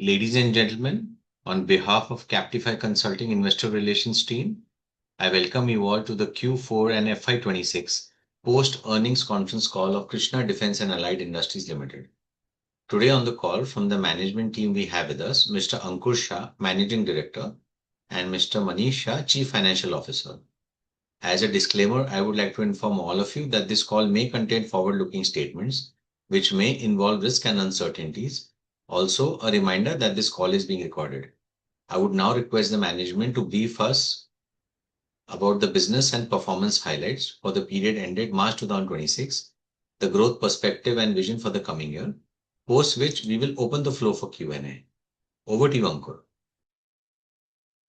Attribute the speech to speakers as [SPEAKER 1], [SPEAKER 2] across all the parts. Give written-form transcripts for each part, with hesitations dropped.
[SPEAKER 1] Ladies and gentlemen, on behalf of Kaptify Consulting Investor Relations team, I welcome you all to the Q4 and FY26 post-earnings conference call of Krishna Defence and Allied Industries Limited. Today on the call from the management team we have with us Mr. Ankur Shah, Managing Director, and Mr. Manish Shah, Chief Financial Officer. As a disclaimer, I would like to inform all of you that this call may contain forward-looking statements which may involve risk and uncertainties. Also, a reminder that this call is being recorded. I would now request the management to brief us about the business and performance highlights for the period ended March 2026, the growth perspective and vision for the coming year, post which we will open the floor for Q&A. Over to you, Ankur.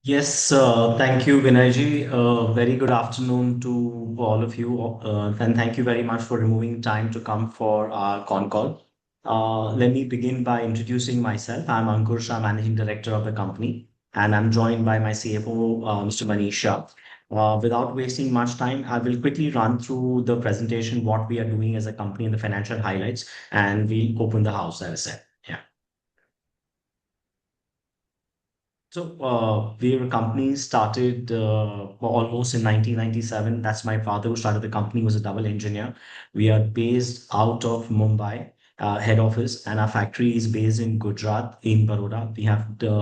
[SPEAKER 2] Yes, thank you, Vinayji. Very good afternoon to all of you, and thank you very much for removing time to come for our con call. Let me begin by introducing myself. I'm Ankur Shah, Managing Director of the company, and I'm joined by my CFO, Mr. Manish Shah. Without wasting much time, I will quickly run through the presentation, what we are doing as a company, and the financial highlights, and we'll open the house, as I said. Yeah. Our company started almost in 1997. That's my father who started the company, was a double engineer. We are based out of Mumbai, head office, and our factory is based in Gujarat, in Baroda.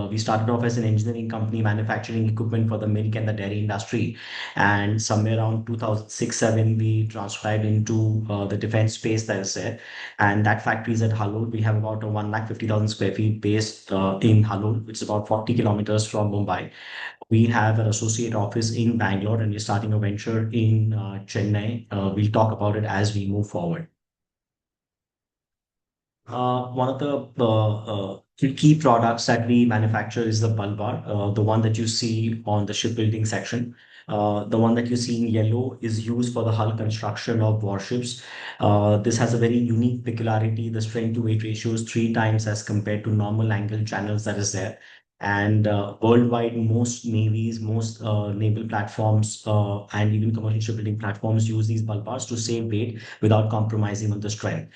[SPEAKER 2] We started off as an engineering company manufacturing equipment for the milk and the dairy industry. And somewhere around 2006-7, we transcribed into the defense space, that is there. And that factory is at Halol. We have about a 150,000 square feet based in Halol, which is about 40 kilometers from Mumbai. We have an associate office in Bangalore, and we're starting a venture in Chennai. We'll talk about it as we move forward. One of the key products that we manufacture is the bulb bar, the one that you see on the shipbuilding section. The one that you see in yellow is used for the hull construction of warships. This has a very unique peculiarity. The strength to weight ratio is 3 times as compared to normal angle channels that is there. And worldwide, most navies, most naval platforms, and even commercial shipbuilding platforms use these bulb bars to save weight without compromising on the strength.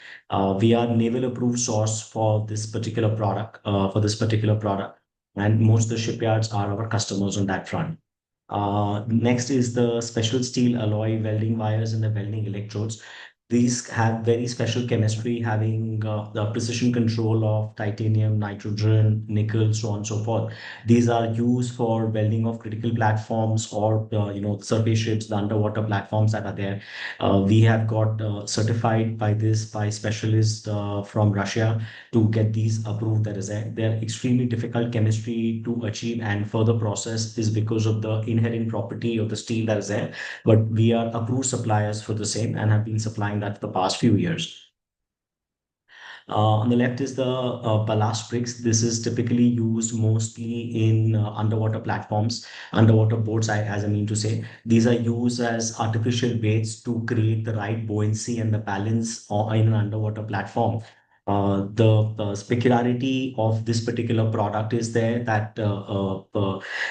[SPEAKER 2] We are naval approved source for this particular product, and most of the shipyards are our customers on that front. Next is the special steel alloy welding wires and the welding electrodes. These have very special chemistry, having the precision control of titanium, nitrogen, nickel, so on and so forth. These are used for welding of critical platforms or surface ships, the underwater platforms that are there. We have got certified by specialists from Russia to get these approved. That is, they're extremely difficult chemistry to achieve, and further process is because of the inherent property of the steel that is there. But we are approved suppliers for the same and have been supplying that for the past few years. On the left is the ballast bricks. This is typically used mostly in underwater platforms, underwater boats, as I mean to say. These are used as artificial weights to create the right buoyancy and the balance in an underwater platform. The peculiarity of this particular product is there that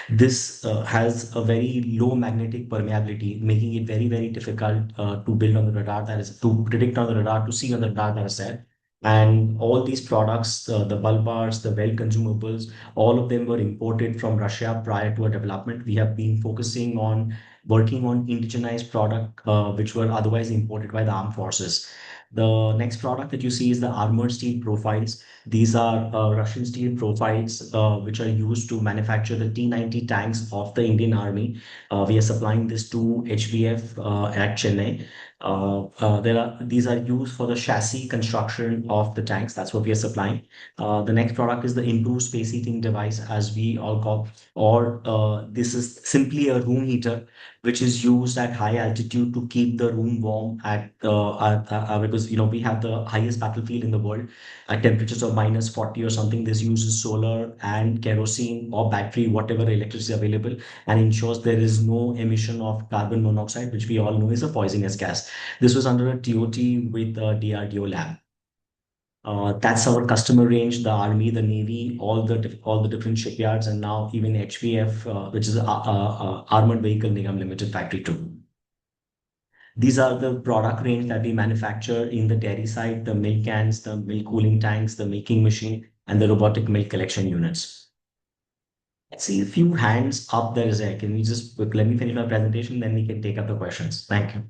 [SPEAKER 2] this has a very low magnetic permeability, making it very, very difficult to build on the radar, that is to predict on the radar, to see on the radar, that is there. And all these products, the bulb bars, the weld consumables, all of them were imported from Russia prior to our development. We have been focusing on working on indigenized product, which were otherwise imported by the armed forces. The next product that you see is the armored steel profiles. These are Russian steel profiles, which are used to manufacture the T-90 tanks of the Indian Army. We are supplying this to HBF at Chennai. These are used for the chassis construction of the tanks. That's what we are supplying. The next product is the improved space heating device, as we all call, or this is simply a room heater, which is used at high altitude to keep the room warm because we have the highest battlefield in the world at temperatures of -40 or something. This uses solar and kerosene or battery, whatever electricity available, and ensures there is no emission of carbon monoxide, which we all know is a poisonous gas. This was under a TOT with the DRDO lab. That's our customer range: the Army, the Navy, all the different shipyards, and now even HVF, which is Armored Vehicle Nigam Limited Factory 2. These are the product range that we manufacture in the dairy side: the milk cans, the milk cooling tanks, the milking machine, and the robotic milk collection units. I see a few hands up there, Zach. Can we just let me finish my presentation, then we can take up the questions. Thank you.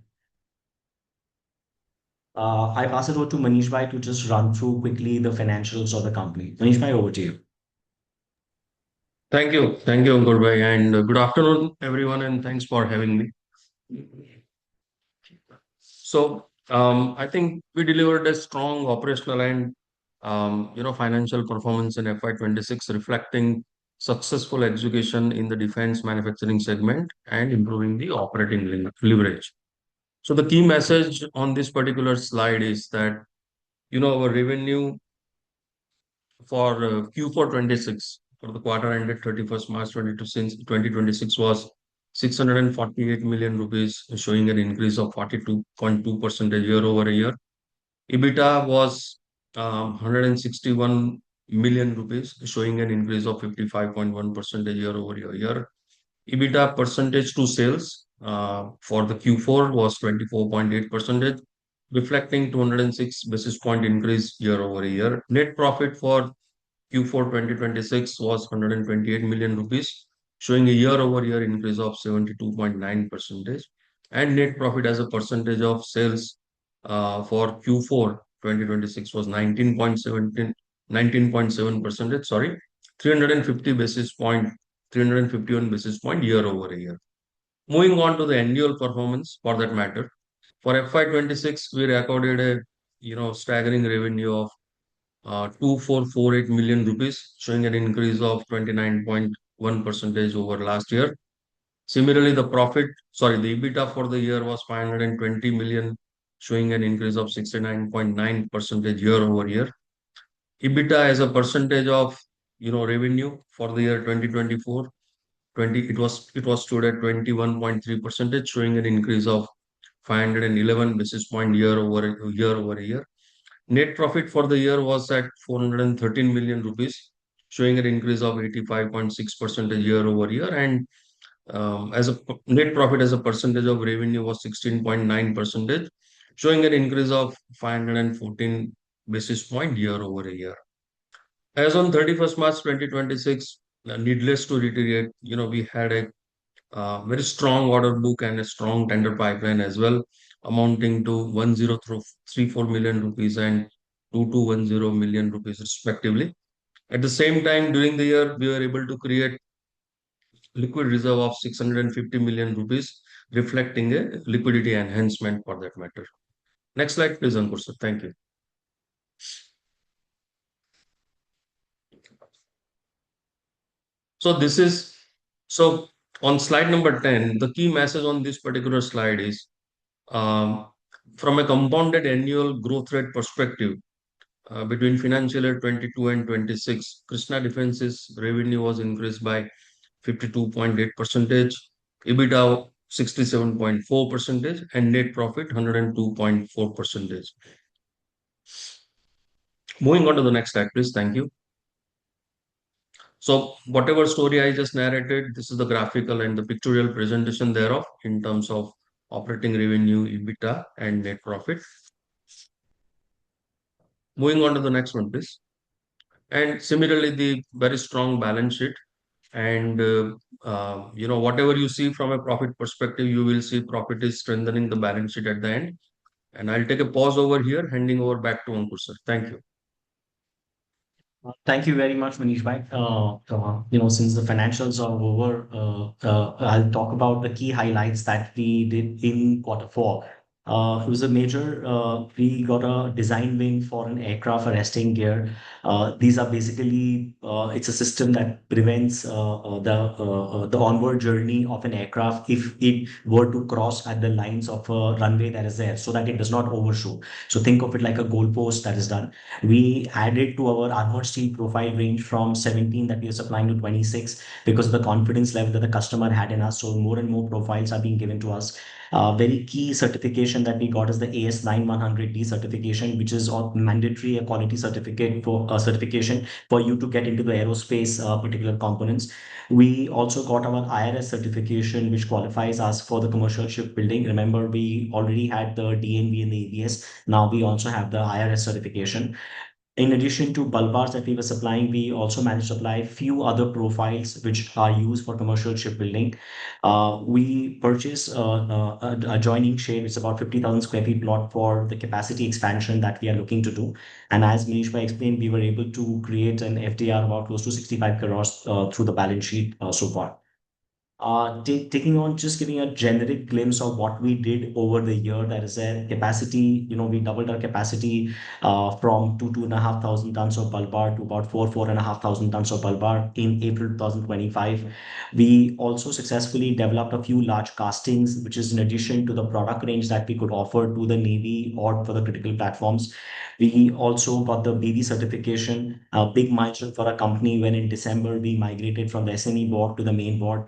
[SPEAKER 2] I pass it over to Manish Bhai to just run through quickly the financials of the company. Manish Bhai, over to you.
[SPEAKER 3] Thank you, Ankur bhai, and good afternoon, everyone, and thanks for having me. I think we delivered a strong operational and financial performance in FY26, reflecting successful execution in the defense manufacturing segment and improving the operating leverage. So the key message on this particular slide is that our revenue for Q4 26 for the quarter ended 31st March 2026 was 648 million rupees, showing an increase of 42.2% year over year. EBITDA was 161 million rupees, showing an increase of 55.1% year over year. EBITDA percentage to sales for the Q4 was 24.8%, reflecting 206 basis point increase year over year. Net profit for Q4 2026 was 128 million rupees, showing a year-over-year increase of 72.9%. And net profit as a percentage of sales for Q4 2026 was 19.7%, sorry, 350 basis point, 351 basis point year over year. Moving on to the annual performance for that matter, for FY26 we recorded a staggering revenue of 2448 million rupees, showing an increase of 29.1% over last year. Similarly, the EBITDA for the year was 520 million, showing an increase of 69.9% year over year. EBITDA as a percentage of revenue for the year 2024, it was stood at 21.3%, showing an increase of 511 basis point year over year. Net profit for the year was at 413 million rupees, showing an increase of 85.6% year over year. And net profit as a percentage of revenue was 16.9%, showing an increase of 514 basis point year over year. As on 31st March 2026, needless to reiterate, we had a very strong order book and a strong tender pipeline as well, amounting to 1034 million rupees and 2210 million rupees respectively. At the same time, during the year, we were able to create liquid reserve of 650 million rupees, reflecting a liquidity enhancement for that matter. Next slide, please, Ankur sir. Thank you. So this is so on slide number 10, the key message on this particular slide is um, from a compounded annual growth rate perspective, between financial year 22 and 26, Krishna Defense's revenue was increased by 52.8%, EBITDA 67.4%, and net profit 102.4%. Moving on to the next slide, please. Thank you. So whatever story I just narrated, this is the graphical and the pictorial presentation thereof in terms of operating revenue, EBITDA, and net profit. Moving on to the next one, please. And similarly, the very strong balance sheet. And whatever you see from a profit perspective, you will see profit is strengthening the balance sheet at the end. And I'll take a pause over here, handing over back to Ankur sir. Thank you.
[SPEAKER 2] Thank you very much, Manish Bhai. Since the financials are over, I'll talk about the key highlights that we did in quarter four. It was a major, we got a design win for an aircraft arresting gear. These are basically, it's a system that prevents the onward journey of an aircraft if it were to cross at the lines of a runway that is there so that it does not overshoot. So think of it like a goalpost that is done. We added to our armored steel profile range from 17 that we are supplying to 26 because of the confidence level that the customer had in us. So more and more profiles are being given to us. Very key certification that we got is the AS9100D certification, which is mandatory a quality certificate for certification for you to get into the aerospace particular components. We also got our IRS certification, which qualifies us for the commercial shipbuilding. Remember, we already had the DNV and the ABS. Now we also have the IRS certification. In addition to bulk bars that we were supplying, we also managed to supply few other profiles which are used for commercial shipbuilding. We purchased a adjoining shade, which is about 50,000 square feet plot for the capacity expansion that we are looking to do. And as Manish explained, we were able to create an FDR about close to 65 crores through the balance sheet so far. Taking on just giving a generic glimpse of what we did over the year. That is a capacity, we doubled our capacity from 2,500 tons of bulbar to about 4,500 tons of bulbar in April 2025. We also successfully developed a few large castings, which is in addition to the product range that we could offer to the Navy or for the critical platforms. We also got the BV certification, a big milestone for a company when in December we migrated from the SME board to the main board.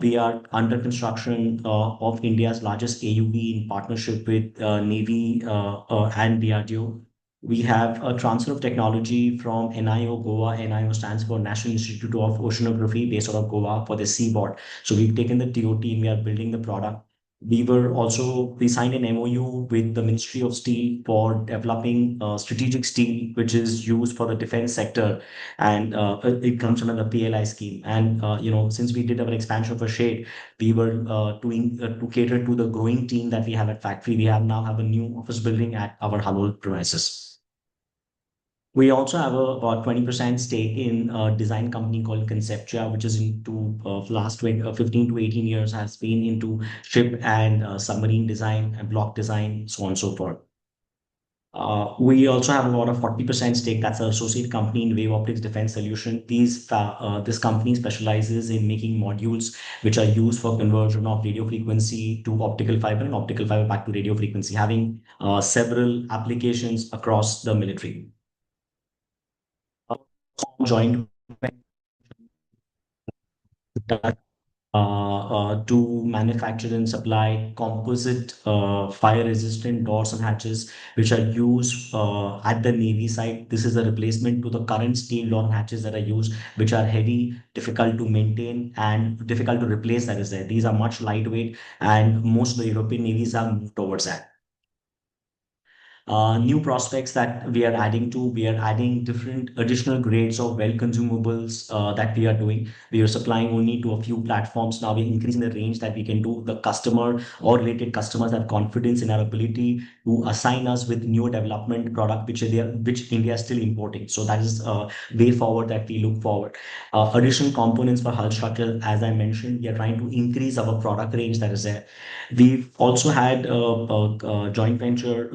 [SPEAKER 2] We are under construction of India's largest AUV in partnership with Navy and DRDO. We have a transfer of technology from NIO Goa. NIO stands for National Institute of Oceanography, based out of Goa for the seaboard. So we've taken the TOT and we are building the product. We signed an MOU with the Ministry of Steel for developing strategic steel, which is used for the defense sector, and it comes under the PLI scheme. And since we did our expansion for shade, we were doing to cater to the growing team that we have at factory. We have a new office building at our Halol premises. We also have about 20% stake in a design company called Conceptia, which is into last 15 to 18 years has been into ship and submarine design and block design, so on and so forth. We also have about a 40% stake. That's an associate company in Wave Optics Defense Solution. This company specializes in making modules which are used for conversion of radio frequency to optical fiber and optical fiber back to radio frequency, having several applications across the military. Joint to manufacture and supply composite fire-resistant doors and hatches, which are used at the Navy side. This is a replacement to the current steel door and hatches that are used, which are heavy, difficult to maintain, and difficult to replace. That is there. These are much lightweight, and most of the European navies have moved towards that. New prospects that we are adding different additional grades of well consumables that we are doing. We are supplying only to a few platforms. Now we're increasing the range that we can do. The customer or related customers have confidence in our ability to assign us with new development product, which India is still importing. So that is a way forward that we look forward. Additional components for hull structure, as I mentioned, we are trying to increase our product range that is there. We've also had a joint venture.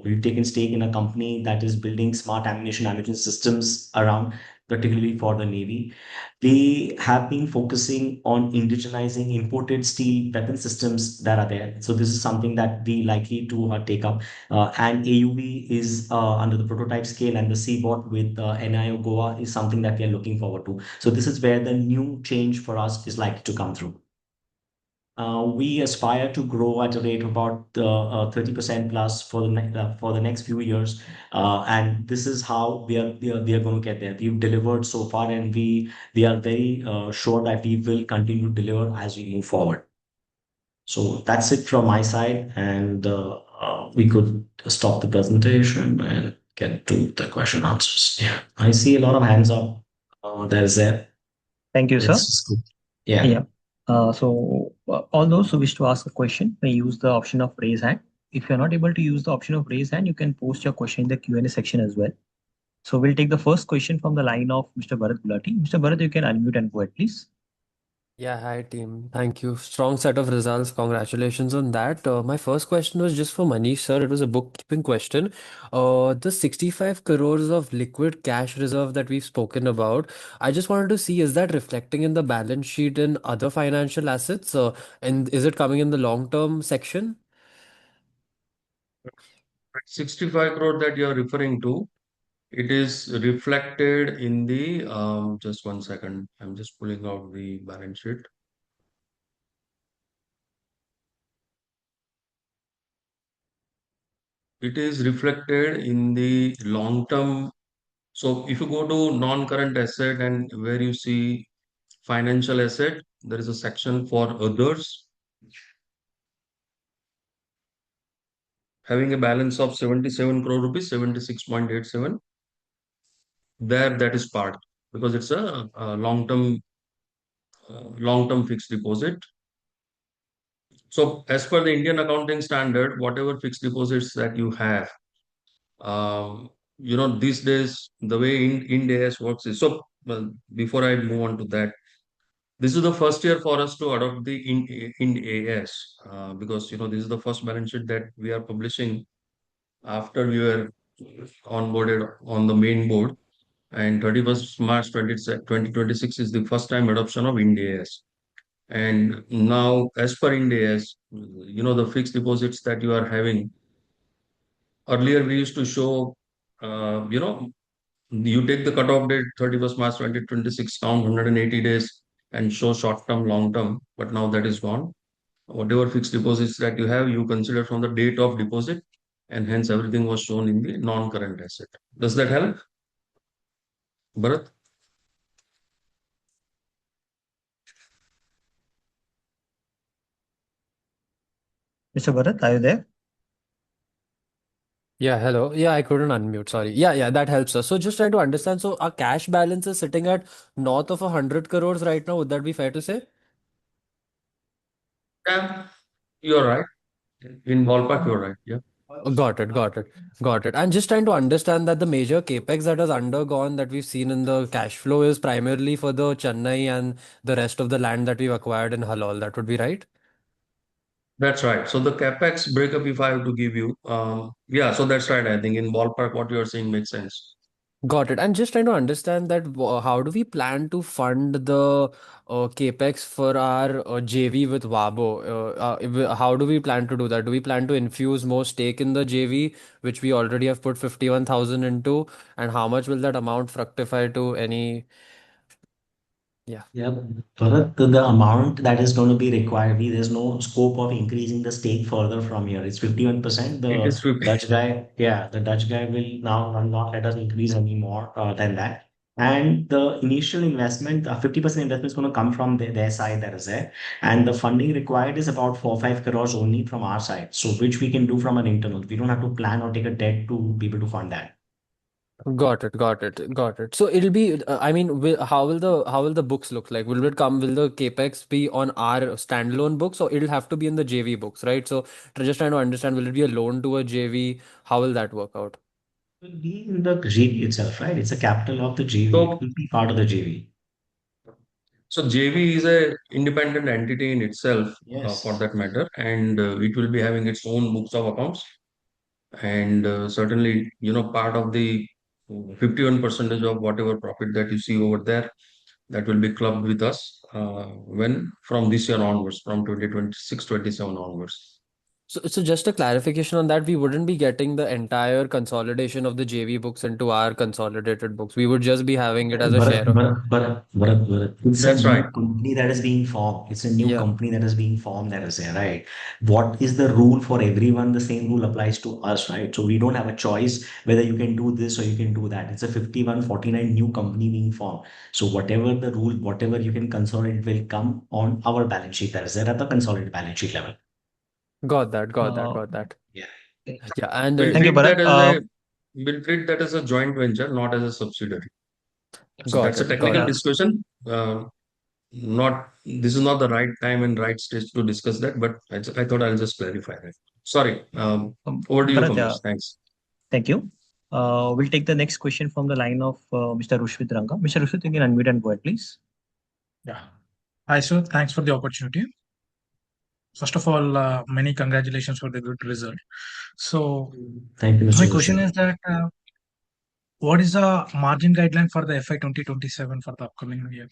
[SPEAKER 2] We've taken stake in a company that is building smart ammunition systems around, particularly for the Navy. They have been focusing on indigenizing imported steel weapon systems that are there. So this is something that we likely to take up. And AUV is under the prototype scale, and the seaboard with NIO Goa is something that we are looking forward to. So this is where the new change for us is likely to come through. We aspire to grow at a rate of about 30% plus for the next few years, and this is how we are going to get there. We've delivered so far, and we are very sure that we will continue to deliver as we move forward. So that's it from my side, and we could stop the presentation and get to the question answers. Yeah, I see a lot of hands up. There's a.
[SPEAKER 4] Thank you, sir.
[SPEAKER 2] Yeah.
[SPEAKER 4] Yeah. All those who wish to ask a question may use the option of raise hand. If you're not able to use the option of raise hand, you can post your question in the Q&A section as well. So we'll take the first question from the line of Mr. Bharat Gulati. Mr. Bharat, you can unmute and go ahead, please.
[SPEAKER 5] Yeah, hi team. Thank you. Strong set of results. Congratulations on that. My first question was just for Manish, sir. It was a bookkeeping question. The 65 crores of liquid cash reserve that we've spoken about, I just wanted to see, is that reflecting in the balance sheet and other financial assets? And is it coming in the long-term section?
[SPEAKER 3] 65 crore that you're referring to, it is reflected in the, just one second, I'm just pulling out the balance sheet. It is reflected in the long term. So if you go to non-current asset and where you see financial asset, there is a section for others having a balance of 77 crore rupees, 76.87. there that is part because it's a long-term fixed deposit. So as per the Indian accounting standard, whatever fixed deposits that you have, um, these days the way Ind AS works is so. Well, before I move on to that, this is the first year for us to adopt the Ind AS because this is the first balance sheet that we are publishing after we were onboarded on the main board. And 31st March 2026 is the first time adoption of Ind AS. And now, as per Ind AS, the fixed deposits that you are having, earlier we used to show, you take the cutoff date 31st March 2026, count 180 days and show short term, long term. But now that is gone. Whatever fixed deposits that you have, you consider from the date of deposit, and hence everything was shown in the non current asset. Does that help, Bharat?
[SPEAKER 4] Mr. Bharat, are you there?
[SPEAKER 5] Yeah, hello. Yeah, I couldn't unmute. Sorry. Yeah, that helps us. So just trying to understand. So our cash balance is sitting at north of 100 crores right now. Would that be fair to say?
[SPEAKER 3] Yeah, you're right. In ballpark, you're right. Yeah.
[SPEAKER 5] Got it. And just trying to understand that the major capex that has undergone that we've seen in the cash flow is primarily for the Chennai and the rest of the land that we've acquired in Halol. That would be right?
[SPEAKER 3] That's right. So the capex breakup, if I have to give you, yeah, so that's right. I think in ballpark, what you are saying makes sense.
[SPEAKER 5] Got it. And just trying to understand that how do we plan to fund the capex for our JV with Wabo? How do we plan to do that? Do we plan to infuse more stake in the JV, which we already have put 51,000 into? And how much will that amount fructify to any? Yeah.
[SPEAKER 2] Yeah, Bharat, the amount that is going to be required, there's no scope of increasing the stake further from here. It's 51%.
[SPEAKER 3] It
[SPEAKER 2] The
[SPEAKER 3] is 50.
[SPEAKER 2] Dutch guy, yeah, the Dutch guy will now not let us increase any more than that. And the initial investment, 50% investment is going to come from their side, that is there. And the funding required is about 4 5 crores only from our side. So, which we can do from an internal. We don't have to plan or take a debt to be able to fund that.
[SPEAKER 5] Got it. So it'll be, I mean, how will the books look like? Will the capex be on our standalone books or it'll have to be in the JV books, right? So just trying to understand, will it be a loan to a JV? How will that work out?
[SPEAKER 2] It will be in the JV itself, right? It's a capital of the JV. It
[SPEAKER 3] So,
[SPEAKER 2] will be part of the JV.
[SPEAKER 3] so JV is a independent entity in itself, for
[SPEAKER 2] Yes.
[SPEAKER 3] that matter, and it will be having its own books of accounts. And certainly, part of the 51 percentage of whatever profit that you see over there, that will be clubbed with us when from this year onwards, from 2026-27 onwards.
[SPEAKER 5] So just a clarification on that, we wouldn't be getting the entire consolidation of the JV books into our consolidated books. We would just be having it as a
[SPEAKER 2] Bharat,
[SPEAKER 5] share of.
[SPEAKER 2] It's a
[SPEAKER 3] That's
[SPEAKER 2] new
[SPEAKER 3] right.
[SPEAKER 2] company that is being formed. It's a new
[SPEAKER 5] Yeah.
[SPEAKER 2] company that is being formed, that is there, right? What is the rule for everyone? The same rule applies to us, right? So we don't have a choice whether you can do this or you can do that. It's a 51-49 new company being formed. So whatever the rule, whatever you can consolidate will come on our balance sheet, that is there at the consolidated balance sheet level.
[SPEAKER 4] Uh,
[SPEAKER 5] Got that.
[SPEAKER 2] Yeah.
[SPEAKER 5] Yeah, and
[SPEAKER 3] We'll
[SPEAKER 4] Thank you,
[SPEAKER 3] treat
[SPEAKER 4] Bharat.
[SPEAKER 3] that as a we'll treat that as a joint venture, not as a subsidiary. So that's a
[SPEAKER 5] got
[SPEAKER 3] technical
[SPEAKER 4] Yeah.
[SPEAKER 5] it.
[SPEAKER 3] discussion. Not This is not the right time and right stage to discuss that, but I thought I'll just clarify that. Sorry. Over to you,
[SPEAKER 4] Bharat,
[SPEAKER 3] Kamlesh. Thanks.
[SPEAKER 4] thank you. We'll take the next question from the line of Mr. Rushvit Ranga. Mr. Rushvit, you can unmute and go ahead, please.
[SPEAKER 6] Yeah. Hi, sir. Thanks for the opportunity. First of all, many congratulations for the good result. So,
[SPEAKER 2] Thank you, Mr.
[SPEAKER 6] my question
[SPEAKER 2] Joshi.
[SPEAKER 6] is that what is the margin guideline for the FY 2027 for the upcoming year?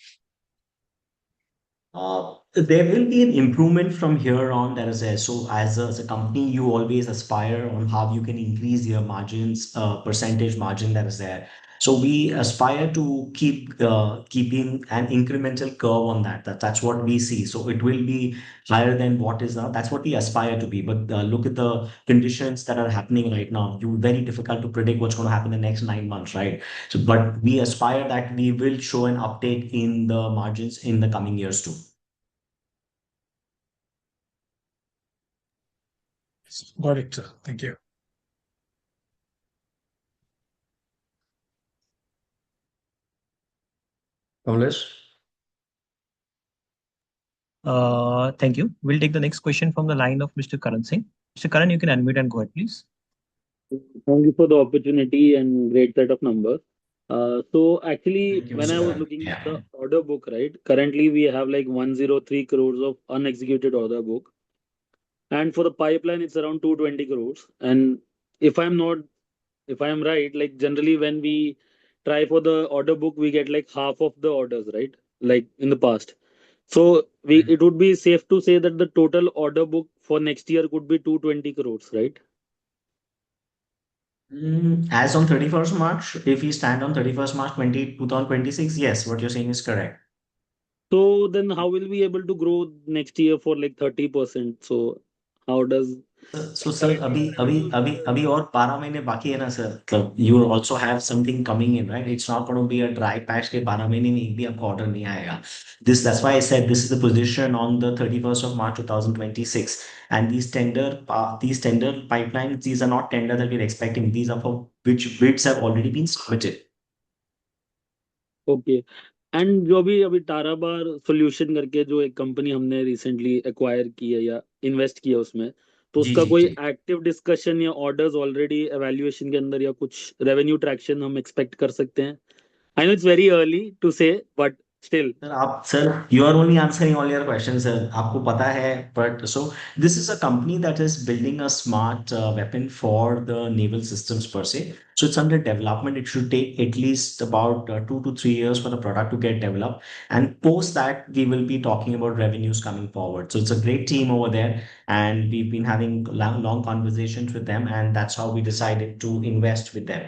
[SPEAKER 2] There will be an improvement from here on. That is there. So as a company, you always aspire on how you can increase your margins, percentage margin that is there. So we aspire to keep keeping an incremental curve on that. That's what we see. So it will be higher than what is now. That's what we aspire to be. But look at the conditions that are happening right now. You very difficult to predict what's going to happen in the next 9 months, right? So, but we aspire that we will show an uptake in the margins in the coming years too.
[SPEAKER 6] Got it, sir. Thank you.
[SPEAKER 3] Kamlesh?
[SPEAKER 4] Thank you. We'll take the next question from the line of Mr. Karan Singh. Mr. Karan, you can unmute and go ahead, please.
[SPEAKER 7] Thank you for the opportunity and great set of numbers. So actually,
[SPEAKER 2] Thank you,
[SPEAKER 7] when
[SPEAKER 2] Mr.
[SPEAKER 7] I was
[SPEAKER 2] Karan.
[SPEAKER 7] looking at
[SPEAKER 2] Yeah.
[SPEAKER 7] the order book, right, currently we have like 103 crores of unexecuted order book, and for the pipeline, it's around 220 crores. And if I'm not, if I'm right, like generally when we try for the order book, we get like half of the orders, right? Like in the past. So we it would be safe to say that the total order book for next year could be 220 crores, right?
[SPEAKER 2] As on 31st March, if we stand on 31st March 2026, yes, what you're saying is correct.
[SPEAKER 7] So then how will we able to grow next year for like 30%? So how does
[SPEAKER 2] So, sir,
[SPEAKER 7] currently
[SPEAKER 2] अभी
[SPEAKER 7] the
[SPEAKER 2] अभी
[SPEAKER 7] revenues
[SPEAKER 2] अभी
[SPEAKER 7] are
[SPEAKER 2] अभी और 12 महीने बाकी है ना sir, मतलब you also have something coming in, right? It's not going to be a dry patch के 12 महीने में एक भी आपको order नहीं आएगा. That's why I said this is the position on the 31st of March 2026. And these tender pipelines, these are not tender that we're expecting. These are for which bids have already been submitted.
[SPEAKER 7] Okay? And जो भी अभी ताराबार solution करके जो एक company हमने recently acquire की है या इन्वेस्ट किया उसमें, तो
[SPEAKER 2] जी
[SPEAKER 7] उसका
[SPEAKER 2] जी
[SPEAKER 7] कोई
[SPEAKER 2] जी.
[SPEAKER 7] एक्टिव डिस्कशन या ऑर्डर्स ऑलरेडी एवेल्युएशन के अंदर या कुछ रेवेन्यू ट्रैक्शन हम एक्सपेक्ट कर सकते हैं? I know it's very early to say, but still.
[SPEAKER 2] Sir, you are only answering all your questions, sir. आपको पता है, but so this is a company that is building a smart weapon for the naval systems per se. So it's under development. It should take at least about 2 to 3 years for the product to get developed. And post that, we will be talking about revenues coming forward. So it's a great team over there, and we've been having long conversations with them, and that's how we decided to invest with them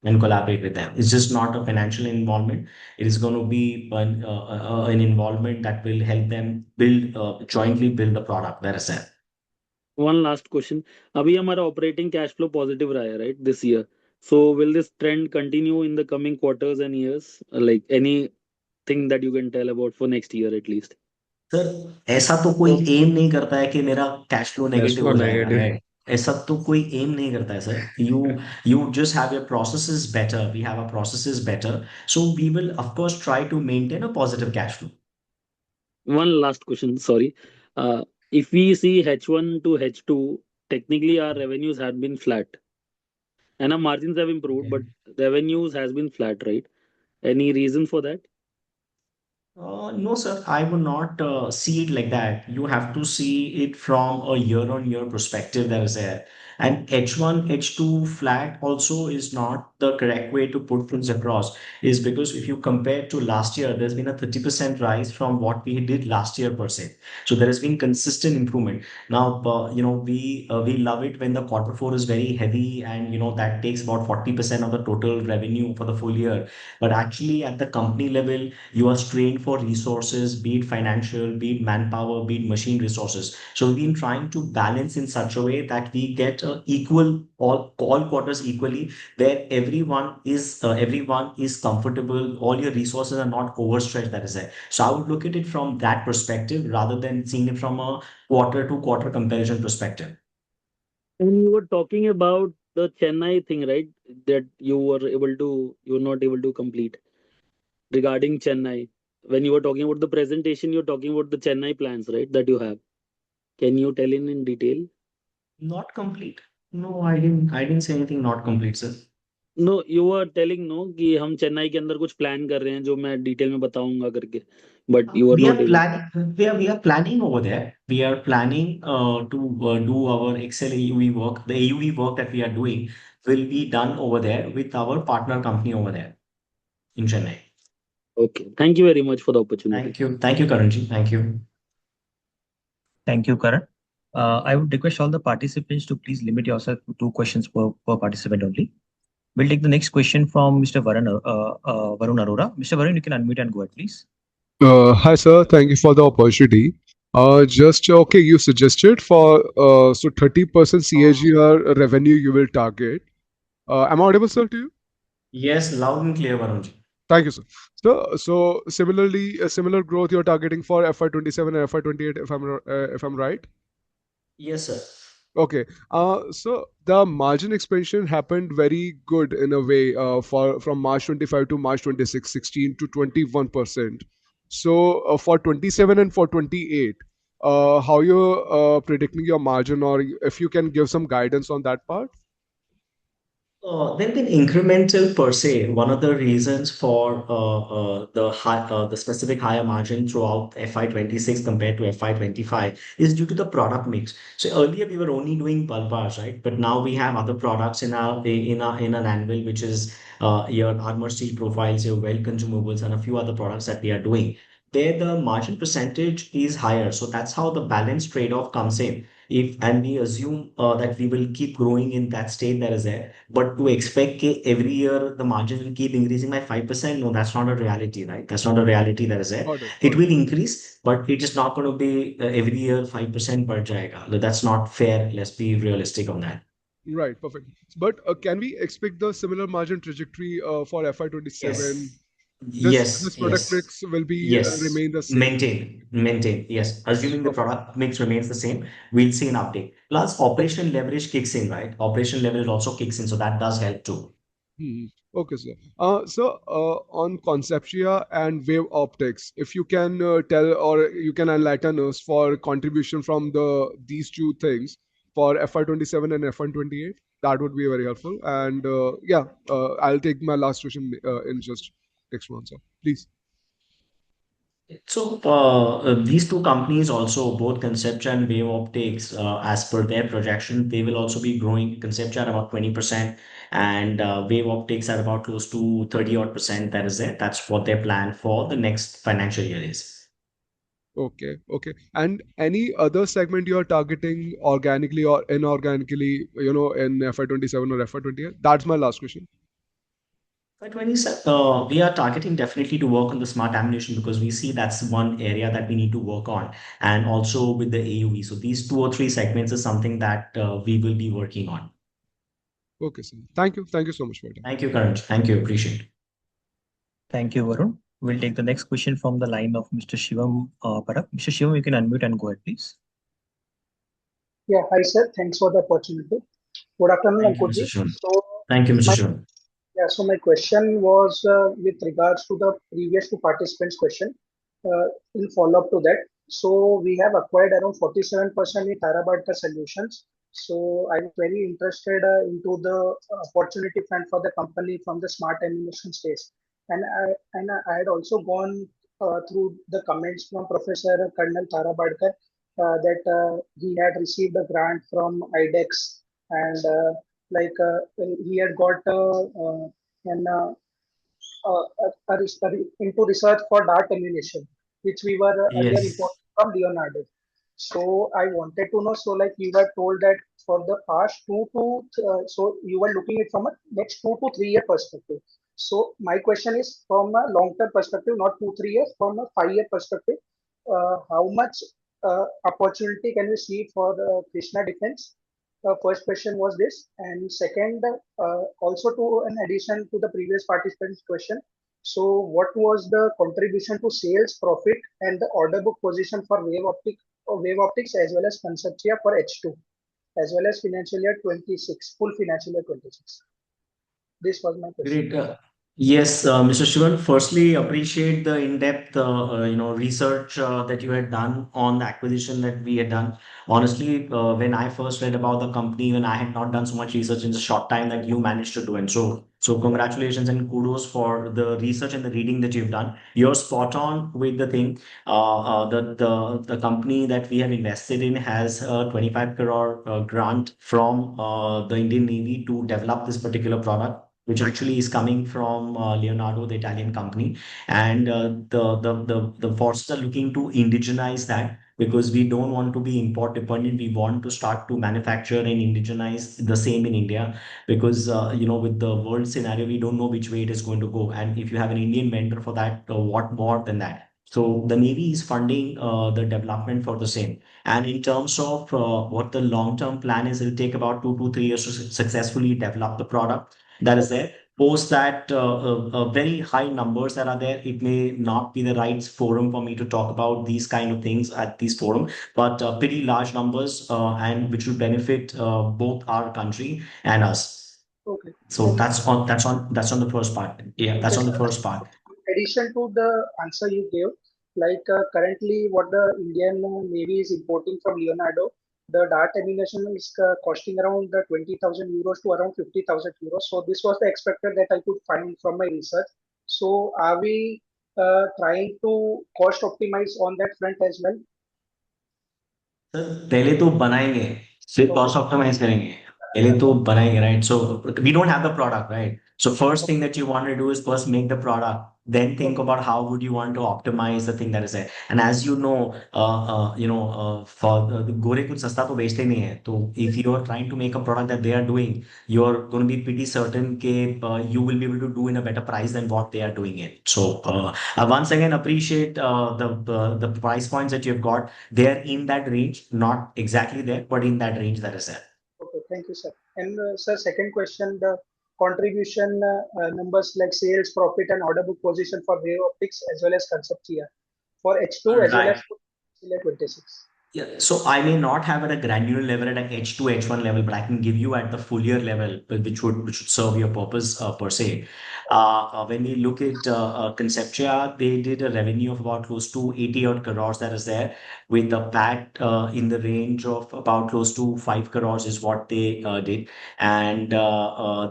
[SPEAKER 2] and collaborate with them. It's just not a financial involvement. It is going to be an involvement that will help them build jointly build the product. That is it.
[SPEAKER 7] One last question. अभी हमारा operating cash flow positive रहा है, right, this year. So will this trend continue in the coming quarters and years? Like anything that you can tell about for next year at least?
[SPEAKER 2] Sir, ऐसा तो कोई aim नहीं करता है कि मेरा cash flow
[SPEAKER 3] Cash
[SPEAKER 2] negative
[SPEAKER 3] flow
[SPEAKER 2] हो जाएगा,
[SPEAKER 3] negative.
[SPEAKER 2] राइट? ऐसा तो कोई एम नहीं करता है sir. You just have your processes better. We have our processes better, so we will of course try to maintain a positive cash flow.
[SPEAKER 7] One last question, sorry. If we see H1 to H2, technically our revenues have been flat and our margins have improved, but revenues has been flat, right? Any reason for that?
[SPEAKER 2] No, sir, I would not see it like that. You have to see it from a year-on-year perspective that is there. And H1, H2 flat also is not the correct way to put things across, is because if you compare to last year, there's been a 30% rise from what we did last year per se. So there has been consistent improvement. Now, we love it when the quarter four is very heavy, and that takes about 40% of the total revenue for the full year. But actually, at the company level, you are strained for resources, be it financial, be it manpower, be it machine resources. So we've been trying to balance in such a way that we get equal all quarters equally, where everyone is comfortable. All your resources are not overstretched. That is it. So I would look at it from that perspective rather than seeing it from a quarter to quarter comparison perspective.
[SPEAKER 7] And you were talking about the Chennai thing, right? That you were not able to complete regarding Chennai. When you were talking about the presentation, you're talking about the Chennai plans, right? That you have. Can you tell in detail?
[SPEAKER 2] Not complete. No, I didn't say anything not complete, sir.
[SPEAKER 7] No, you are telling no कि हम चेन्नई के अंदर कुछ plan कर रहे हैं जो मैं डिटेल में बताऊंगा करके, but you are
[SPEAKER 2] We
[SPEAKER 7] not
[SPEAKER 2] are
[SPEAKER 7] able.
[SPEAKER 2] planning. We are planning over there. We are planning to do our Excel AUV work. The AUV work that we are doing will be done over there with our partner company over there in Chennai.
[SPEAKER 7] Okay, thank you very much for the opportunity.
[SPEAKER 2] Thank you, Karanji. Thank you.
[SPEAKER 4] Thank you, Karan. I would request all the participants to please limit yourself to two questions per participant only. We'll take the next question from Mr. Varun Arora. Mr. Varun, you can unmute and go ahead, please.
[SPEAKER 8] Hi, sir. Thank you for the opportunity. Just okay, you suggested for 30% CAGR revenue you will target. Am I audible, sir, to you?
[SPEAKER 2] Yes, loud and clear, Varunji.
[SPEAKER 8] Thank you, sir. So similarly, a similar growth you're targeting for FY27 and FY28, if I'm right.
[SPEAKER 2] Yes, sir.
[SPEAKER 8] Okay. So the margin expansion happened very good in a way for from March 25 to March 26, 16 to 21%. So for 27 and for 28, how you predicting your margin, or if you can give some guidance on that part?
[SPEAKER 2] They've been incremental per se. One of the reasons for the specific higher margin throughout FY26 compared to FY25 is due to the product mix. So earlier we were only doing bulb bars, right? But now we have other products in an anvil, which is your armor steel profiles, your weld consumables, and a few other products that we are doing. There, the margin percentage is higher. So that's how the balance trade-off comes in. If and we assume that we will keep growing in that state that is there, but to expect every year the margin will keep increasing by 5%, no, that's not a reality, right? That's not a reality that is there.
[SPEAKER 8] Got it.
[SPEAKER 2] It
[SPEAKER 8] Got it.
[SPEAKER 2] will increase, but it is not going to be every year 5% per jayega. That's not fair. Let's be realistic on that.
[SPEAKER 8] Right. Perfect. But can we expect the similar margin trajectory for FY27?
[SPEAKER 2] Yes,
[SPEAKER 8] This
[SPEAKER 2] yes,
[SPEAKER 8] product
[SPEAKER 2] yes,
[SPEAKER 8] mix will be
[SPEAKER 2] yes.
[SPEAKER 8] remain the same.
[SPEAKER 2] Maintain. Yes, assuming the
[SPEAKER 8] Perfect.
[SPEAKER 2] product mix remains the same, we'll see an update. Plus, operational leverage kicks in, right? Operational leverage also kicks in, so that does help too.
[SPEAKER 8] Hmm. Okay, sir. On Conceptia and Wave Optics, if you can tell or you can enlighten us for contribution from these two things for FY27 and FY28, that would be very helpful. And yeah, I'll take my last question in just next one, sir. Please.
[SPEAKER 2] So these two companies also, both Conceptia and Wave Optics, as per their projection, they will also be growing. Conceptia at about 20% and Wave Optics at about close to 30 odd percent. That is it. That's what their plan for the next financial year is.
[SPEAKER 8] Okay, okay. And any other segment you are targeting organically or inorganically, in FY27 or FY28? That's my last question.
[SPEAKER 2] By 27, we are targeting definitely to work on the smart ammunition because we see that's one area that we need to work on, and also with the AUV. So these two or three segments is something that we will be working on.
[SPEAKER 8] Okay, sir. Thank you. Thank you so much for your time.
[SPEAKER 2] Thank you, Karan. Thank you. Appreciate it.
[SPEAKER 4] Thank you, Varun. We'll take the next question from the line of Mr. Shivam Parak. Mr. Shivam, you can unmute and go ahead, please.
[SPEAKER 9] Yeah, hi sir. Thanks for the opportunity. Good afternoon,
[SPEAKER 2] Thank you,
[SPEAKER 9] Ankur
[SPEAKER 2] Mr.
[SPEAKER 9] ji.
[SPEAKER 2] Shun.
[SPEAKER 9] So
[SPEAKER 2] Thank you, Mr.
[SPEAKER 9] my
[SPEAKER 2] Shun.
[SPEAKER 9] so my question was with regards to the previous two participants' question. In follow up to that, so we have acquired around 47% in Tharabadka Solutions. So I'm very interested into the opportunity front for the company from the smart ammunition space. And I had also gone through the comments from Professor Colonel Tharabadkar that he had received a grant from IDEX and he had got an into research for dart ammunition, which we were earlier
[SPEAKER 2] Yes.
[SPEAKER 9] importing from Leonardo. So I wanted to know, so like you were told that for the past so you were looking at from a next 2 to 3 year perspective. So my question is from a long-term perspective, not 2 3 years, from a 5 year perspective, how much opportunity can we see for the Krishna Defense? First question was this, and second, also to an addition to the previous participant's question. So, what was the contribution to sales, profit, and the order book position for Wave Optics as well as Conceptia for H2, as well as financial year 26, full financial year 26? This was my question.
[SPEAKER 2] Great. Yes, Mr. Shivan, firstly, appreciate the in-depth, research that you had done on the acquisition that we had done. Honestly, when I first read about the company, when I had not done so much research in the short time that you managed to do, and so congratulations and kudos for the research and the reading that you've done. You're spot on with the thing. The company that we have invested in has a 25 crore grant from the Indian Navy to develop this particular product, which actually is coming from Leonardo, the Italian company. And the forces are looking to indigenize that because we don't want to be import dependent. We want to start to manufacture and indigenize the same in India because, with the world scenario, we don't know which way it is going to go. And if you have an Indian vendor for that, what more than that? So the Navy is funding the development for the same. And in terms of what the long-term plan is, it will take about 2 to 3 years to successfully develop the product that is there. post that very high numbers that are there. It may not be the right forum for me to talk about these kind of things at this forum, but pretty large numbers and which will benefit both our country and us.
[SPEAKER 9] Okay.
[SPEAKER 2] So
[SPEAKER 9] And
[SPEAKER 2] that's on the first part. Yeah, that's
[SPEAKER 9] okay,
[SPEAKER 2] on the
[SPEAKER 9] sir.
[SPEAKER 2] first part.
[SPEAKER 9] In addition to the answer you gave, like currently what the Indian Navy is importing from Leonardo, the dart ammunition is costing around 20,000 euros to around 50,000 euros. So this was the expected that I could find from my research. So are we trying to cost optimize on that front as well?
[SPEAKER 2] Sir पहले तो बनाएंगे फिर
[SPEAKER 9] Okay.
[SPEAKER 2] Cost optimise करेंगे पहले तो बनाएंगे right so we don't have the product right so first thing that you want to do is first make the product, then think
[SPEAKER 9] Okay.
[SPEAKER 2] about how would you want to optimize the thing that is there. And as you know, for the गोरे कुछ सस्ता तो बेचते नहीं है. तो if you are trying to make a product that they are doing, you're going to be pretty certain कि you will be able to do in a better price than what they are doing it. So once again appreciate the price points that you've got. They're in that range, not exactly there, but in that range that is there.
[SPEAKER 9] Okay, thank you, sir. And sir, second question, the contribution numbers like sales, profit, and order book position for Wave Optics as well as Conceptia for H2 as well
[SPEAKER 2] Right.
[SPEAKER 9] as for 26.
[SPEAKER 2] Yeah, so I may not have at a granular level at a H2, H1 level, but I can give you at the full year level, which would serve your purpose per se. When we look at Conceptia, they did a revenue of about close to 80 odd crores that is there, with a PAT in the range of about close to 5 crores is what they did. And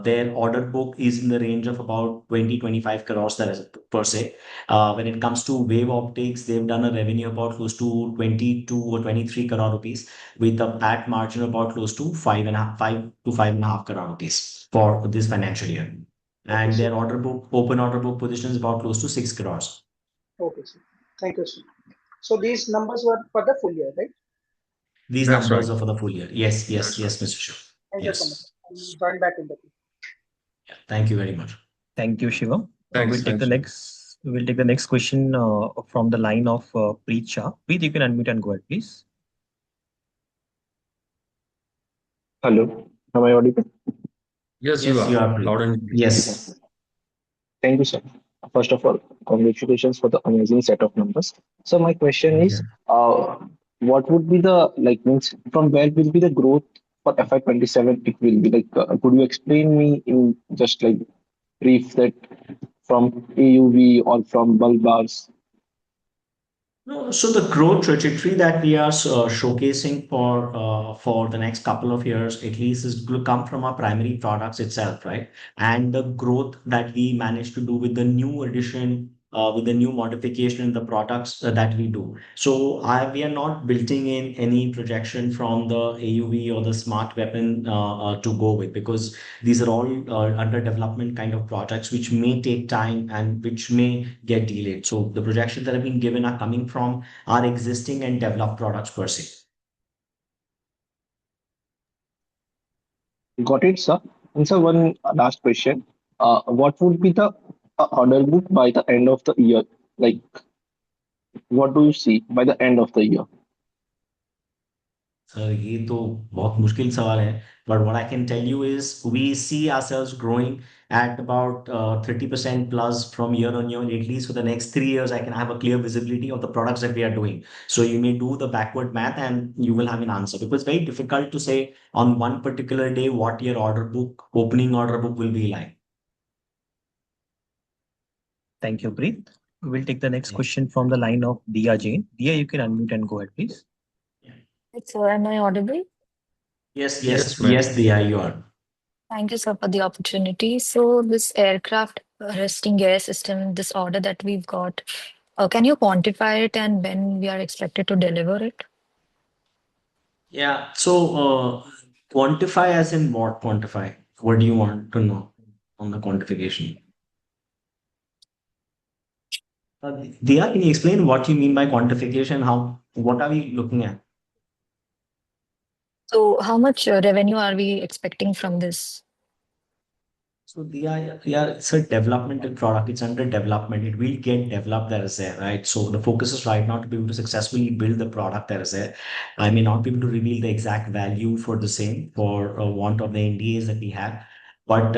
[SPEAKER 2] their order book is in the range of about 20-25 crores that is per se. When it comes to Wave Optics, they've done a revenue about close to 22 or 23 crore rupees with a PAT margin about close to 5 to 5.5 crore rupees for this financial year. And
[SPEAKER 9] sir.
[SPEAKER 2] their open order book position is about close to 6 crores.
[SPEAKER 9] Okay, sir. Thank you, sir. So these numbers were for the full year, right?
[SPEAKER 2] These
[SPEAKER 3] That's
[SPEAKER 2] numbers
[SPEAKER 3] right.
[SPEAKER 2] are for the full year. Yes,
[SPEAKER 3] That's
[SPEAKER 2] Mr. Shiv.
[SPEAKER 9] Thank you so much.
[SPEAKER 2] Yes.
[SPEAKER 9] I'll join back in the queue.
[SPEAKER 2] Yeah, thank you very much.
[SPEAKER 4] Thank you, Shivam.
[SPEAKER 3] Thanks.
[SPEAKER 4] We'll take the
[SPEAKER 3] Thanks.
[SPEAKER 4] next. We'll take the next question from the line of Preet Shah. Preet, you can unmute and go ahead, please.
[SPEAKER 10] Hello, am I audible?
[SPEAKER 3] Yes,
[SPEAKER 2] Yes, you are.
[SPEAKER 3] loud and clear.
[SPEAKER 2] Yes.
[SPEAKER 10] Thank you, sir. First of all, congratulations for the amazing set of numbers. So my question
[SPEAKER 2] Thank
[SPEAKER 10] is,
[SPEAKER 2] you.
[SPEAKER 10] what would be the means from where will be the growth for FY27? It will be could you explain me in just brief that from AUV or from bulb bars?
[SPEAKER 2] No, so the growth trajectory that we are showcasing for the next couple of years, at least, is going to come from our primary products itself, right? And the growth that we managed to do with the new addition, with the new modification in the products that we do. So we are not building in any projection from the AUV or the smart weapon to go with, because these are all under development kind of projects which may take time and which may get delayed. So the projections that have been given are coming from our existing and developed products per se.
[SPEAKER 10] Got it, sir. And sir, one last question. What would be the order book by the end of the year? Like, what do you see by the end of the year?
[SPEAKER 2] Sir ये तो बहुत मुश्किल सवाल है, but what I can tell you is we see ourselves growing at about 30% plus from year on year. At least for the next 3 years, I can have a clear visibility of the products that we are doing. So you may do the backward math and you will have an answer, because it's very difficult to say on one particular day what your opening order book will be like.
[SPEAKER 4] Thank you, Preet. We'll take the next
[SPEAKER 2] Yeah.
[SPEAKER 4] question from the line of Dia Jain. Dia, you can unmute and go ahead, please.
[SPEAKER 11] So, am I audible?
[SPEAKER 2] Yes,
[SPEAKER 3] Yes, ma'am.
[SPEAKER 2] yes, Dia, you are.
[SPEAKER 11] Thank you, sir, for the opportunity. So, this aircraft resting gear system, this order that we've got, can you quantify it and when we are expected to deliver it?
[SPEAKER 2] Yeah. So quantify as in what quantify? What do you want to know on the quantification? Dia, can you explain what you mean by quantification? What are we looking at?
[SPEAKER 11] So, how much revenue are we expecting from this?
[SPEAKER 2] So Dia, yeah, it's a developmental product. It's under development. It will get developed that is there, right? So the focus is right now to be able to successfully build the product that is there. I may not be able to reveal the exact value for the same for want of the NDAs that we have. But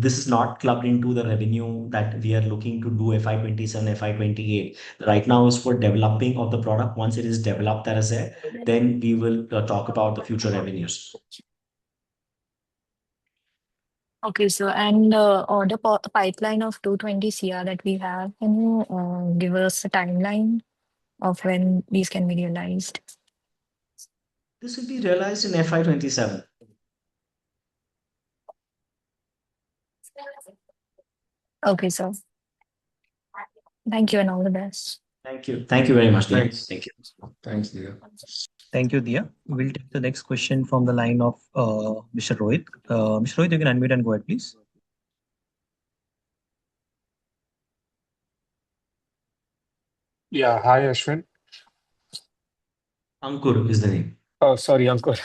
[SPEAKER 2] this is not clubbed into the revenue that we are looking to do FY27, FY28. Right now is for developing of the product. Once it is developed, that is there, then we will talk about the future revenues.
[SPEAKER 11] Okay, so order pipeline of 220 CR that we have, can you give us a timeline of when these can be realized?
[SPEAKER 2] This will be realized in FY27.
[SPEAKER 11] Okay, so thank you and all the best.
[SPEAKER 2] Thank you. Thank you very much, Diya.
[SPEAKER 3] Thanks.
[SPEAKER 2] Thank you.
[SPEAKER 3] Thanks, dear.
[SPEAKER 4] Thank you, Dia. We'll take the next question from the line of Mr. Rohit. Mr. Rohit, you can unmute and go ahead, please.
[SPEAKER 12] Yeah, hi Ashwin.
[SPEAKER 2] Ankur is the name.
[SPEAKER 12] Oh, sorry, Ankur.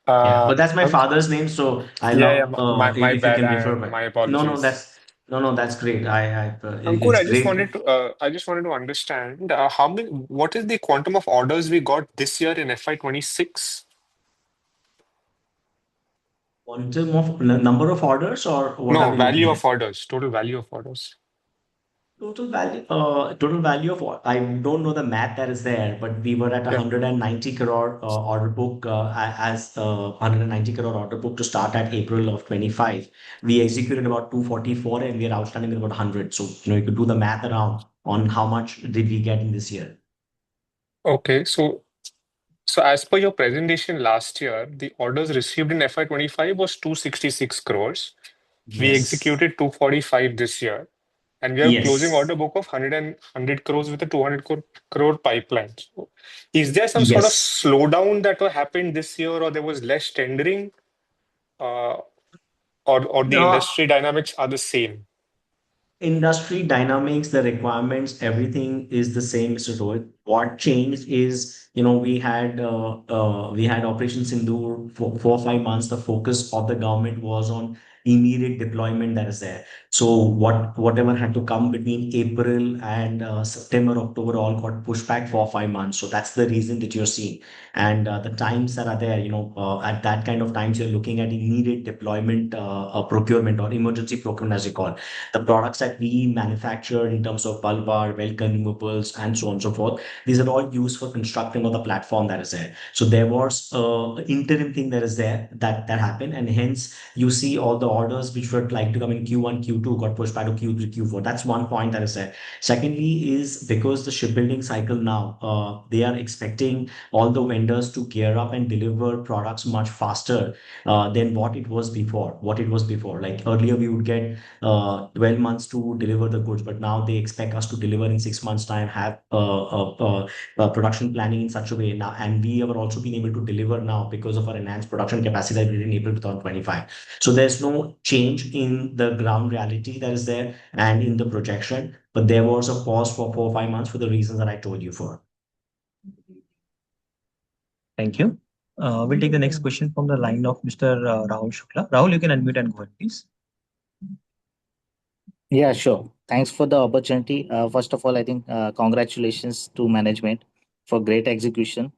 [SPEAKER 2] Yeah, but that's my
[SPEAKER 12] Ank-
[SPEAKER 2] father's name, so I
[SPEAKER 12] yeah,
[SPEAKER 2] love
[SPEAKER 12] my
[SPEAKER 2] if you
[SPEAKER 12] bad.
[SPEAKER 2] can refer by.
[SPEAKER 12] My
[SPEAKER 2] No, no,
[SPEAKER 12] apologies.
[SPEAKER 2] that's great.
[SPEAKER 12] Ankur,
[SPEAKER 2] It's great.
[SPEAKER 12] I just wanted to understand what is the quantum of orders we got this year in FY26?
[SPEAKER 2] Quantum of number of orders, or what are
[SPEAKER 12] No,
[SPEAKER 2] we looking
[SPEAKER 12] value
[SPEAKER 2] at?
[SPEAKER 12] of orders, total value of orders.
[SPEAKER 2] Total value of what? I don't know the math that is there, but we were at
[SPEAKER 12] Yeah.
[SPEAKER 2] 190 crore order book as 190 crore order book to start at April of 25. We executed about 244 and we are outstanding with about 100. So, you could do the math around on how much did we get in this year.
[SPEAKER 12] Okay, so as per your presentation last year, the orders received in FY25 was 266 crores. We
[SPEAKER 2] Yes.
[SPEAKER 12] executed 245 this year. And we have a closing
[SPEAKER 2] Yes.
[SPEAKER 12] order book of 100 crores with a 200 crore pipeline. So is there some sort of
[SPEAKER 2] Yes.
[SPEAKER 12] slowdown that happened this year, or there was less tendering, uh, or the
[SPEAKER 2] No.
[SPEAKER 12] industry dynamics are the same?
[SPEAKER 2] Industry dynamics, the requirements, everything is the same, Mr. Rohit. What changed is, we had Operation Sindoor for 4 or 5 months. The focus of the government was on immediate deployment that is there. So whatever had to come between April and September, October all got pushed back 4 or 5 months. So that's the reason that you're seeing. And the times that are there, at that kind of times, you're looking at immediate deployment procurement or emergency procurement, as you call the products that we manufacture in terms of bulb bar, well consumables, and so on and so forth. These are all used for constructing of the platform that is there. So there was interim thing that is there that happened, and hence you see all the orders which were like to come in Q1, Q2 got pushed back to Q3, Q4. That's one point that is there. Secondly, is because the shipbuilding cycle now, they are expecting all the vendors to gear up and deliver products much faster than what it was before. Like earlier, we would get 12 months to deliver the goods, but now they expect us to deliver in 6 months time, have production planning in such a way now, and we have also been able to deliver now because of our enhanced production capacity that we did in April 2025. So there's no change in the ground reality that is there and in the projection, but there was a pause for 4 or 5 months for the reasons that I told you for.
[SPEAKER 4] Thank you. We'll take the next question from the line of Mr. Rahul Shukla. Rahul, you can unmute and go ahead, please.
[SPEAKER 13] Yeah, sure. Thanks for the opportunity. First of all, I think congratulations to management for great execution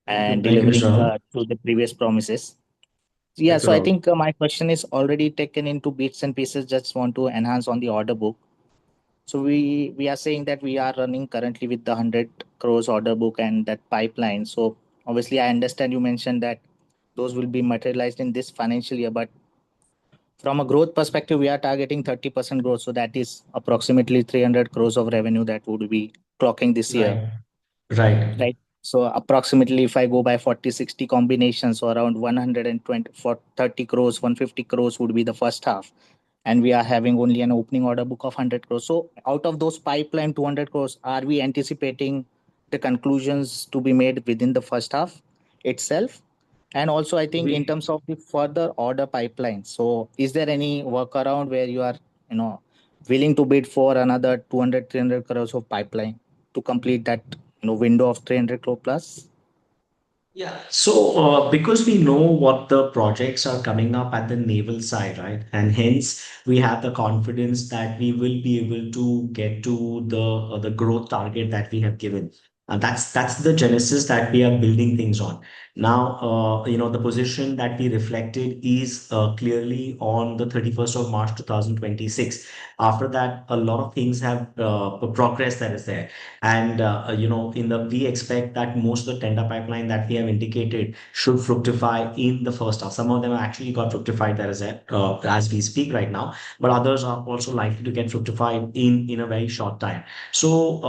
[SPEAKER 13] and
[SPEAKER 2] Thank you, Mr.
[SPEAKER 13] delivering
[SPEAKER 2] Rahul.
[SPEAKER 13] to the previous promises. Yeah,
[SPEAKER 2] Thank you,
[SPEAKER 13] so I
[SPEAKER 2] Rahul.
[SPEAKER 13] think my question is already taken into bits and pieces. Just want to enhance on the order book. So we are saying that we are running currently with the 100 crores order book and that pipeline. So obviously, I understand you mentioned that those will be materialized in this financial year, but from a growth perspective, we are targeting 30% growth. So that is approximately 300 crores of revenue that would be clocking this year,
[SPEAKER 2] Right.
[SPEAKER 13] right? So approximately if I go by 40-60 combinations, so around 120 for 30 crores, 150 crores would be the first half. And we are having only an opening order book of 100 crores. So out of those pipeline 200 crores, are we anticipating the conclusions to be made within the first half itself? And also, I think in
[SPEAKER 2] We
[SPEAKER 13] terms of the further order pipeline, so is there any workaround where you are, willing to bid for another 200, 300 crores of pipeline to complete that, window of 300 crore plus?
[SPEAKER 2] Yeah. So, because we know what the projects are coming up at the naval side, right? And hence we have the confidence that we will be able to get to the growth target that we have given. And that's the genesis that we are building things on. Now, the position that we reflected is clearly on the 31st of March 2026. After that, a lot of things have progressed that is there. And, we expect that most of the tender pipeline that we have indicated should fructify in the first half. Some of them have actually got fructified that is there as we speak right now, but others are also likely to get fructified in a very short time. So,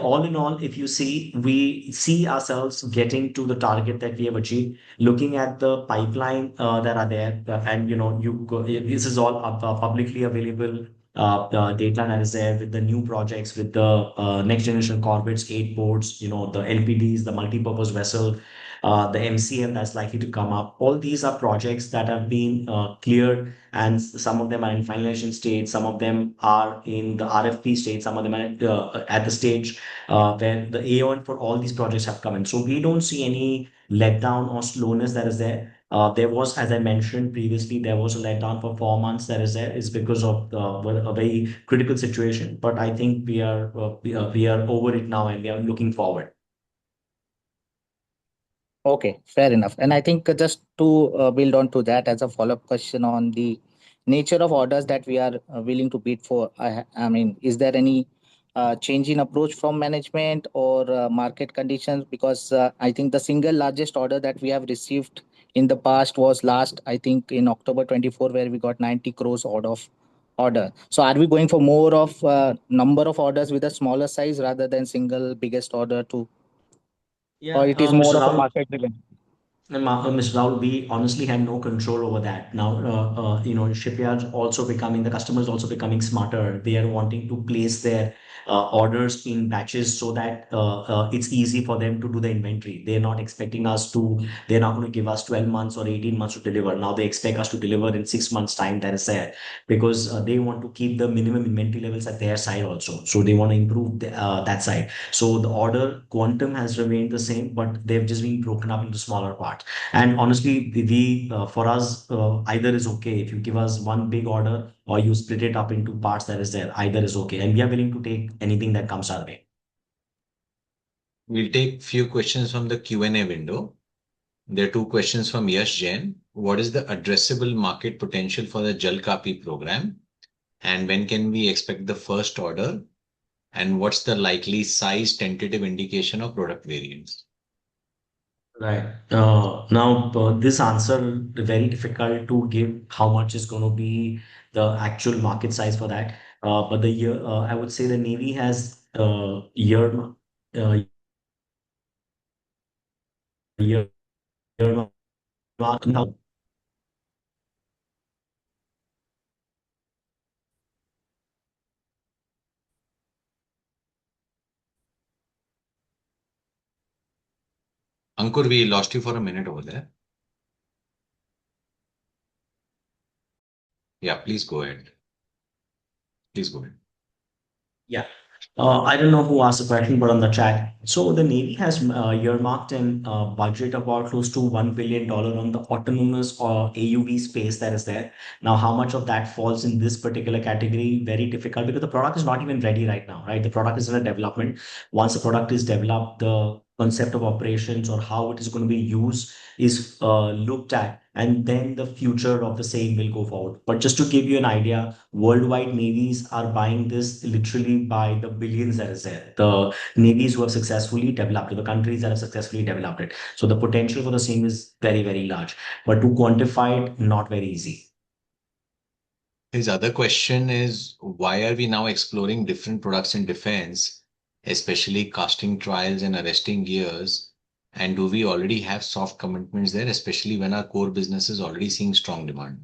[SPEAKER 2] all in all, if you see, we see ourselves getting to the target that we have achieved. Looking at the pipeline that are there, and this is all publicly available data that is there with the new projects, with the next generation corvettes, 8 boats, the LPDs, the multi-purpose vessel, the MCM that's likely to come up. All these are projects that have been cleared, and some of them are in finalization stage, some of them are in the RFP stage, some of them are at the stage where the AON for all these projects have come in. So we don't see any letdown or slowness that is there. There was, as I mentioned previously, there was a letdown for 4 months that is there. Is because of a very critical situation. But I think we are over it now, and we are looking forward.
[SPEAKER 13] Okay, fair enough. And I think just to build on to that as a follow-up question on the nature of orders that we are willing to bid for, I mean, is there any change in approach from management or market conditions? Because I think the single largest order that we have received in the past was last, I think, in October 24, where we got 90 crores order. So are we going for more of number of orders with a smaller size rather than single biggest order to, or
[SPEAKER 2] Yeah,
[SPEAKER 13] it is
[SPEAKER 2] Mr.
[SPEAKER 13] more of a
[SPEAKER 2] Rahul.
[SPEAKER 13] market driven?
[SPEAKER 2] Mr. Rahul, we honestly have no control over that. Now, shipyards also becoming, the customers also becoming smarter. They are wanting to place their orders in batches so that it's easy for them to do the inventory. They're not expecting us to, they're not going to give us 12 months or 18 months to deliver. Now they expect us to deliver in 6 months' time, that is there, because they want to keep the minimum inventory levels at their side also. So they want to improve that side. So the order quantum has remained the same, but they've just been broken up into smaller parts. And honestly, for us, either is okay. If you give us one big order or you split it up into parts, that is there, either is okay. And we are willing to take anything that comes our way.
[SPEAKER 1] We'll take few questions from the Q&A window. There are two questions from Yash Jain. What is the addressable market potential for the Jalkapi program? And when can we expect the first order? And what's the likely size tentative indication of product variants?
[SPEAKER 2] Right. Now, this answer very difficult to give how much is going to be the actual market size for that. But I would say the Navy has year mark now.
[SPEAKER 1] Ankur, we lost you for a minute over there. Yeah, please go ahead. Please go ahead.
[SPEAKER 2] Yeah. I don't know who asked the question, but on the chat. So the Navy has earmarked an budget about close to $1 billion on the autonomous AUV space that is there. Now, how much of that falls in this particular category? Very difficult because the product is not even ready right now, right? The product is in a development. Once the product is developed, the concept of operations or how it is going to be used is looked at, and then the future of the same will go forward. But just to give you an idea, worldwide navies are buying this literally by the billions that is there. The navies who have successfully developed it, the countries that have successfully developed it. So the potential for the same is very, very large. But to quantify it, not very easy.
[SPEAKER 1] His other question is, why are we now exploring different products in defense, especially casting trials and arresting gears? And do we already have soft commitments there, especially when our core business is already seeing strong demand?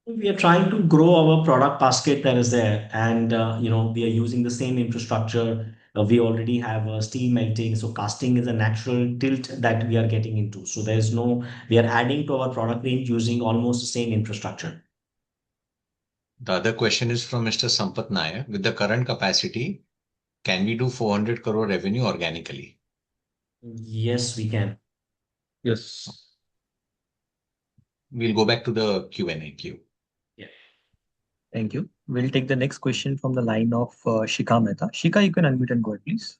[SPEAKER 2] We are trying to grow our product basket that is there, and we are using the same infrastructure. We already have steel melting, so casting is a natural tilt that we are getting into. So there's no, we are adding to our product range using almost the same infrastructure.
[SPEAKER 1] The other question is from Mr. Sampath Nayak. With the current capacity, can we do 400 crore revenue organically?
[SPEAKER 2] Yes, we can.
[SPEAKER 3] Yes.
[SPEAKER 1] We'll go back to the Q&A queue.
[SPEAKER 2] Yeah.
[SPEAKER 4] Thank you. We'll take the next question from the line of Shika Mehta. Shika, you can unmute and go ahead, please.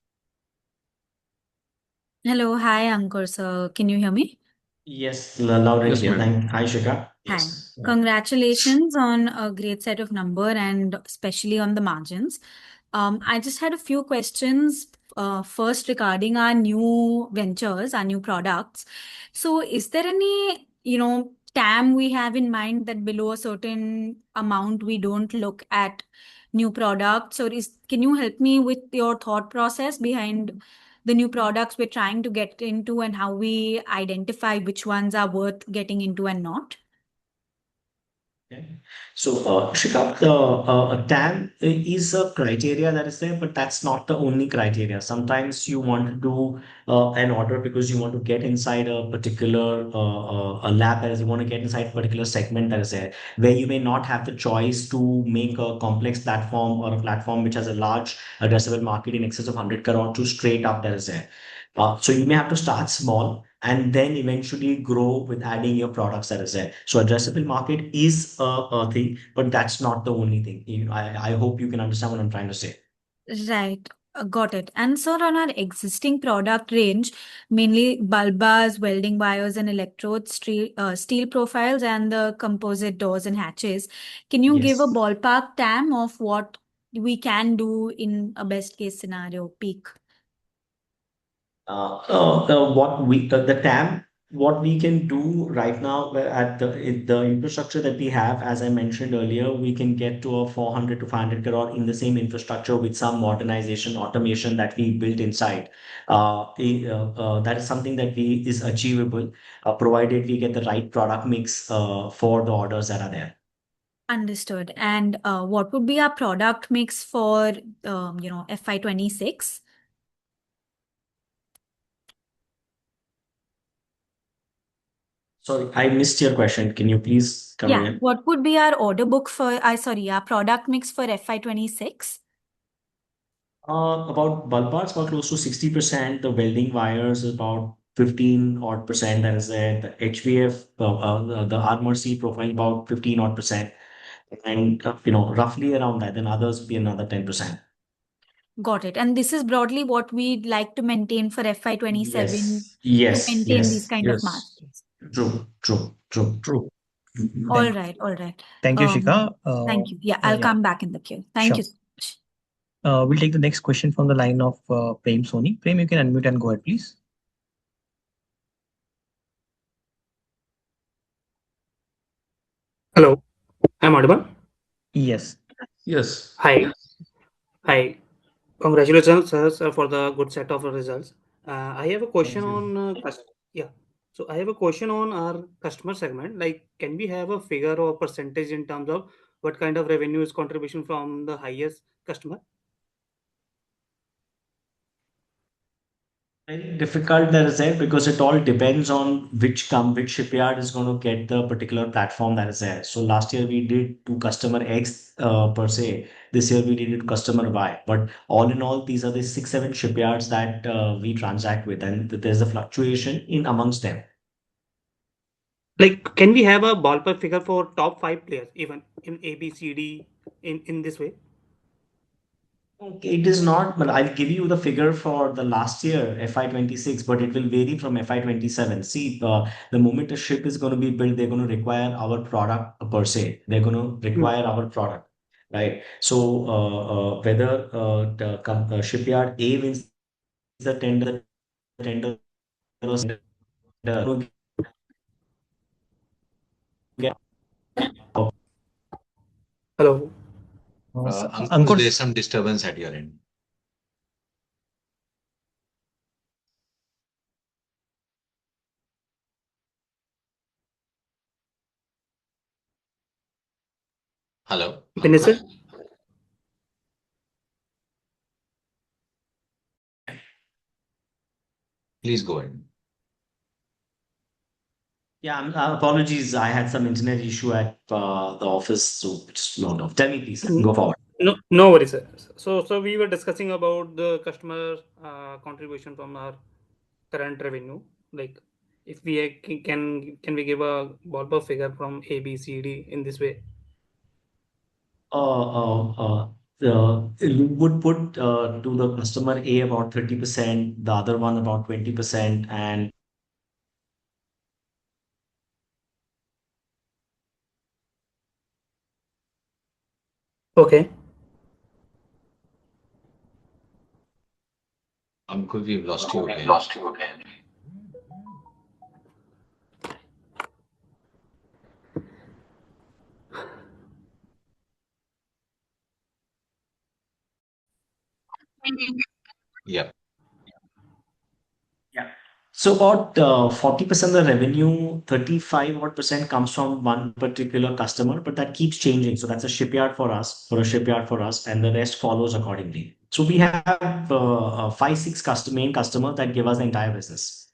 [SPEAKER 14] Hello, hi Ankur sir. Can you hear me?
[SPEAKER 2] Yes, loud and
[SPEAKER 3] Yes,
[SPEAKER 2] clear.
[SPEAKER 3] ma'am.
[SPEAKER 2] Hi, Shika.
[SPEAKER 14] Hi.
[SPEAKER 2] Yes.
[SPEAKER 14] Congratulations on a great set of number and especially on the margins. I just had a few questions. First, regarding our new ventures, our new products. So, is there any, TAM we have in mind that below a certain amount we don't look at new products? Or can you help me with your thought process behind the new products we're trying to get into and how we identify which ones are worth getting into and not?
[SPEAKER 2] Okay. So, Shikha, the TAM is a criteria that is there, but that's not the only criteria. Sometimes you want to do an order because you want to get inside a particular a lab that is, you want to get inside a particular segment that is there, where you may not have the choice to make a complex platform or a platform which has a large addressable market in excess of 100 crore to straight up that is there. So you may have to start small and then eventually grow with adding your products that is there. So addressable market is a thing, but that's not the only thing. I hope you can understand what I'm trying to say.
[SPEAKER 14] Right. Got it. And so on our existing product range, mainly bulb bars, welding wires, and electrodes, steel profiles, and the composite doors and hatches, can you give a
[SPEAKER 2] Yes.
[SPEAKER 14] ballpark TAM of what we can do in a best case scenario, peak?
[SPEAKER 2] What we the TAM, what we can do right now at the infrastructure that we have, as I mentioned earlier, we can get to a 400 to 500 crore in the same infrastructure with some modernization, automation that we built inside. That is something that we is achievable, provided we get the right product mix for the orders that are there.
[SPEAKER 14] Understood. And what would be our product mix for, FY26?
[SPEAKER 2] Sorry, I missed your question. Can you please come
[SPEAKER 14] Yeah,
[SPEAKER 2] again?
[SPEAKER 14] what would be our order book for, our product mix for FY26?
[SPEAKER 2] About bulb bars, about close to 60%. The welding wires is about 15 odd percent. That is it. The HVF, the armor seal profile, about 15 odd percent. And, roughly around that. Then others be another 10%.
[SPEAKER 14] Got it. And this is broadly what we'd like to maintain for FY27
[SPEAKER 2] Yes,
[SPEAKER 14] to
[SPEAKER 2] yes,
[SPEAKER 14] maintain these
[SPEAKER 2] yes.
[SPEAKER 14] kind of
[SPEAKER 3] Yes.
[SPEAKER 14] margins.
[SPEAKER 2] True, true, true.
[SPEAKER 3] True.
[SPEAKER 14] All
[SPEAKER 4] Thank,
[SPEAKER 14] right, all right.
[SPEAKER 4] thank you, Shika.
[SPEAKER 14] Thank you. Yeah, I'll
[SPEAKER 4] Yeah,
[SPEAKER 14] come back in the queue. Thank
[SPEAKER 4] sure.
[SPEAKER 14] you so much.
[SPEAKER 4] We'll take the next question from the line of Prem Soni. Prem, you can unmute and go ahead, please.
[SPEAKER 15] Hello, I'm audible.
[SPEAKER 4] Yes.
[SPEAKER 3] Yes.
[SPEAKER 15] Hi, hi. Congratulations, sir, for the good set of results. I have a
[SPEAKER 2] Thank
[SPEAKER 15] question
[SPEAKER 2] you.
[SPEAKER 15] on yeah. So I have a question on our customer segment. Like, can we have a figure or percentage in terms of what kind of revenue is contribution from the highest customer?
[SPEAKER 2] Very difficult that is there because it all depends on which shipyard is going to get the particular platform that is there. So last year we did to customer X per se. This year we did it to customer Y. But all in all, these are the 6, 7 shipyards that we transact with, and there's a fluctuation in amongst them.
[SPEAKER 15] Like, can we have a ballpark figure for top 5 players, even in A, B, C, D, in this way?
[SPEAKER 2] Okay, it is not, but I'll give you the figure for the last year, FY26, but it will vary from FY27. See, the moment a ship is going to be built, they're going to require our product per se. They're going to
[SPEAKER 15] Hmm.
[SPEAKER 2] require our product, right? So, whether the shipyard A wins the tender or tender, get
[SPEAKER 15] Hello.
[SPEAKER 1] Ankush,
[SPEAKER 4] Ankur,
[SPEAKER 1] there's some disturbance at your end. Hello,
[SPEAKER 15] Dinesh, sir?
[SPEAKER 1] Ankush. Please go ahead.
[SPEAKER 2] yeah, apologies. I had some internet issue at the office, so just logged off. Tell me, please, go forward.
[SPEAKER 15] No, no worries, sir. So we were discussing about the customer contribution from our current revenue. Like, if we can we give a ballpark figure from A, B, C, D in this way?
[SPEAKER 2] you would put to the customer A about 30%, the other one about 20%, and
[SPEAKER 15] Okay.
[SPEAKER 1] Ankur, we've lost you again. Yeah.
[SPEAKER 2] yeah. So about 40% of the revenue, 35 odd percent comes from one particular customer, but that keeps changing. So that's a shipyard for us, and the rest follows accordingly. So we have five, six main customers that give us the entire business.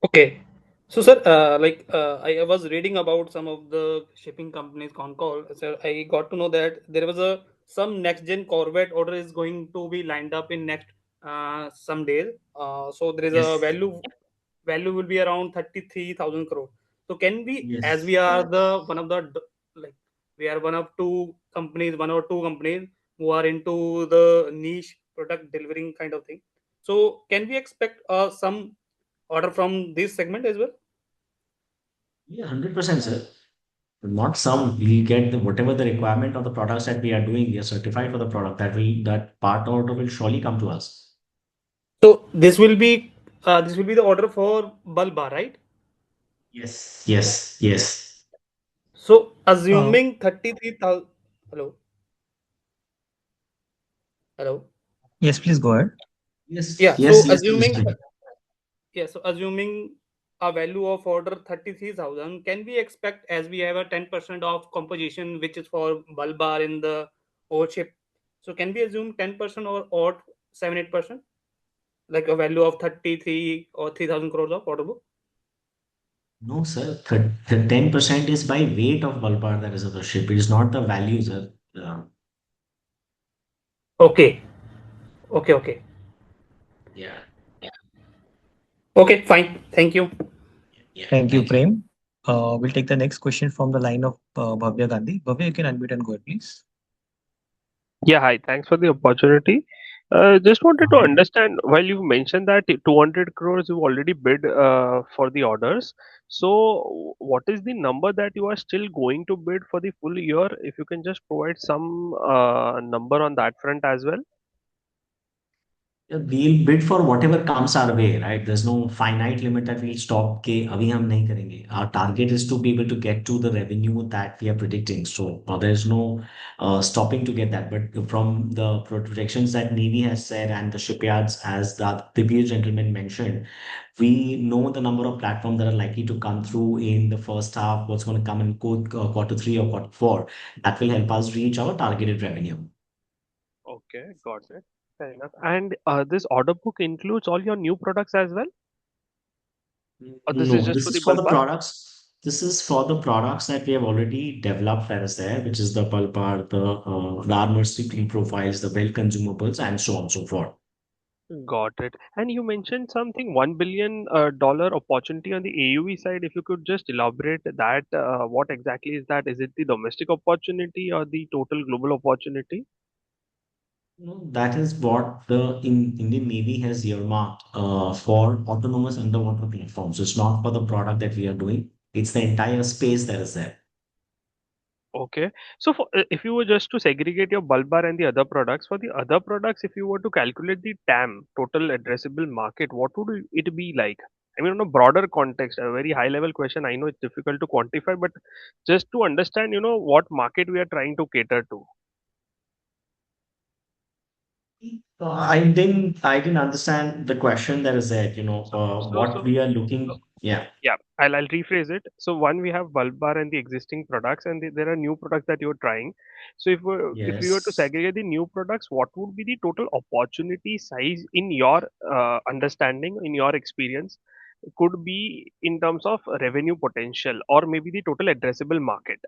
[SPEAKER 15] Okay. So, sir, I was reading about some of the shipping companies con call. So I got to know that there was some next gen Corvette order is going to be lined up in next some days. So there is a
[SPEAKER 2] Yes.
[SPEAKER 15] value will be around 33,000 crore. So can we, as
[SPEAKER 2] Yes.
[SPEAKER 15] we are the one of the like we are one of one or two companies who are into the niche product delivering kind of thing. So can we expect some order from this segment as well?
[SPEAKER 2] Yeah, 100%, sir. Not some. We get whatever the requirement of the products that we are doing. We are certified for the product. That part order will surely come to us.
[SPEAKER 15] So this will be the order for Bulba, right?
[SPEAKER 2] Yes. Yes. Yes.
[SPEAKER 15] So
[SPEAKER 4] Uh,
[SPEAKER 15] assuming 33,000. Hello, hello.
[SPEAKER 4] yes, please go ahead.
[SPEAKER 2] Yes.
[SPEAKER 15] Yeah.
[SPEAKER 2] Yes. Yes. Yes.
[SPEAKER 15] So assuming a value of order 33,000, can we expect, as we have a 10% of composition which is for Bulbar in the whole ship? So can we assume 10% or 7-8%, like a value of 33 or 3,000 crores of order book?
[SPEAKER 2] No, sir. The 10% is by weight of bulbar that is of the ship. It is not the value, sir.
[SPEAKER 15] Okay. Okay. Okay.
[SPEAKER 2] Yeah.
[SPEAKER 15] Okay. Fine. Thank you.
[SPEAKER 2] Yeah.
[SPEAKER 4] Thank you,
[SPEAKER 2] Thank you.
[SPEAKER 4] Prem. We'll take the next question from the line of Bhavya Gandhi. Bhavya, you can unmute and go ahead, please.
[SPEAKER 16] Yeah, hi. Thanks for the opportunity. Just wanted to understand, while you mentioned that 200 crores you've already bid for the orders. So what is the number that you are still going to bid for the full year? If you can just provide some number on that front as well.
[SPEAKER 2] Yeah, we'll bid for whatever comes our way, right? There's no finite limit that we'll stop के अभी हम नहीं करेंगे. Our target is to be able to get to the revenue that we are predicting. So there's no stopping to get that. But from the projections that Navy has said and the shipyards, as the previous gentleman mentioned, we know the number of platforms that are likely to come through in the first half, what's going to come in quarter three or quarter four. That will help us reach our targeted revenue.
[SPEAKER 16] Okay, got it. Fair enough. And this order book includes all your new products as well? Or this is
[SPEAKER 2] No,
[SPEAKER 16] just
[SPEAKER 2] this
[SPEAKER 16] for
[SPEAKER 2] is
[SPEAKER 16] the
[SPEAKER 2] for the
[SPEAKER 16] Bulbar?
[SPEAKER 2] products. This is for the products that we have already developed that is there, which is the pulpar, the armor sleeping profiles, the belt consumables, and so on and so forth.
[SPEAKER 16] Got it. And you mentioned something $1 billion dollar opportunity on the AUV side. If you could just elaborate that, what exactly is that? Is it the domestic opportunity or the total global opportunity?
[SPEAKER 2] No, that is what the Indian Navy has earmarked for autonomous underwater platforms. It's not for the product that we are doing. It's the entire space that is there.
[SPEAKER 16] Okay. So if you were just to segregate your Bulbar and the other products, for the other products, if you were to calculate the TAM, total addressable market, what would it be like? I mean, on a broader context, a very high level question. I know it's difficult to quantify, but just to understand, what market we are trying to cater to.
[SPEAKER 2] I didn't understand the question that is there. What
[SPEAKER 16] So
[SPEAKER 2] we are looking. Yeah.
[SPEAKER 16] yeah, I'll rephrase it. So one, we have Bulbar and the existing products, and there are new products that you're trying. So if we were to
[SPEAKER 2] Yes.
[SPEAKER 16] segregate the new products, what would be the total opportunity size in your understanding, in your experience, could be in terms of revenue potential, or maybe the total addressable market?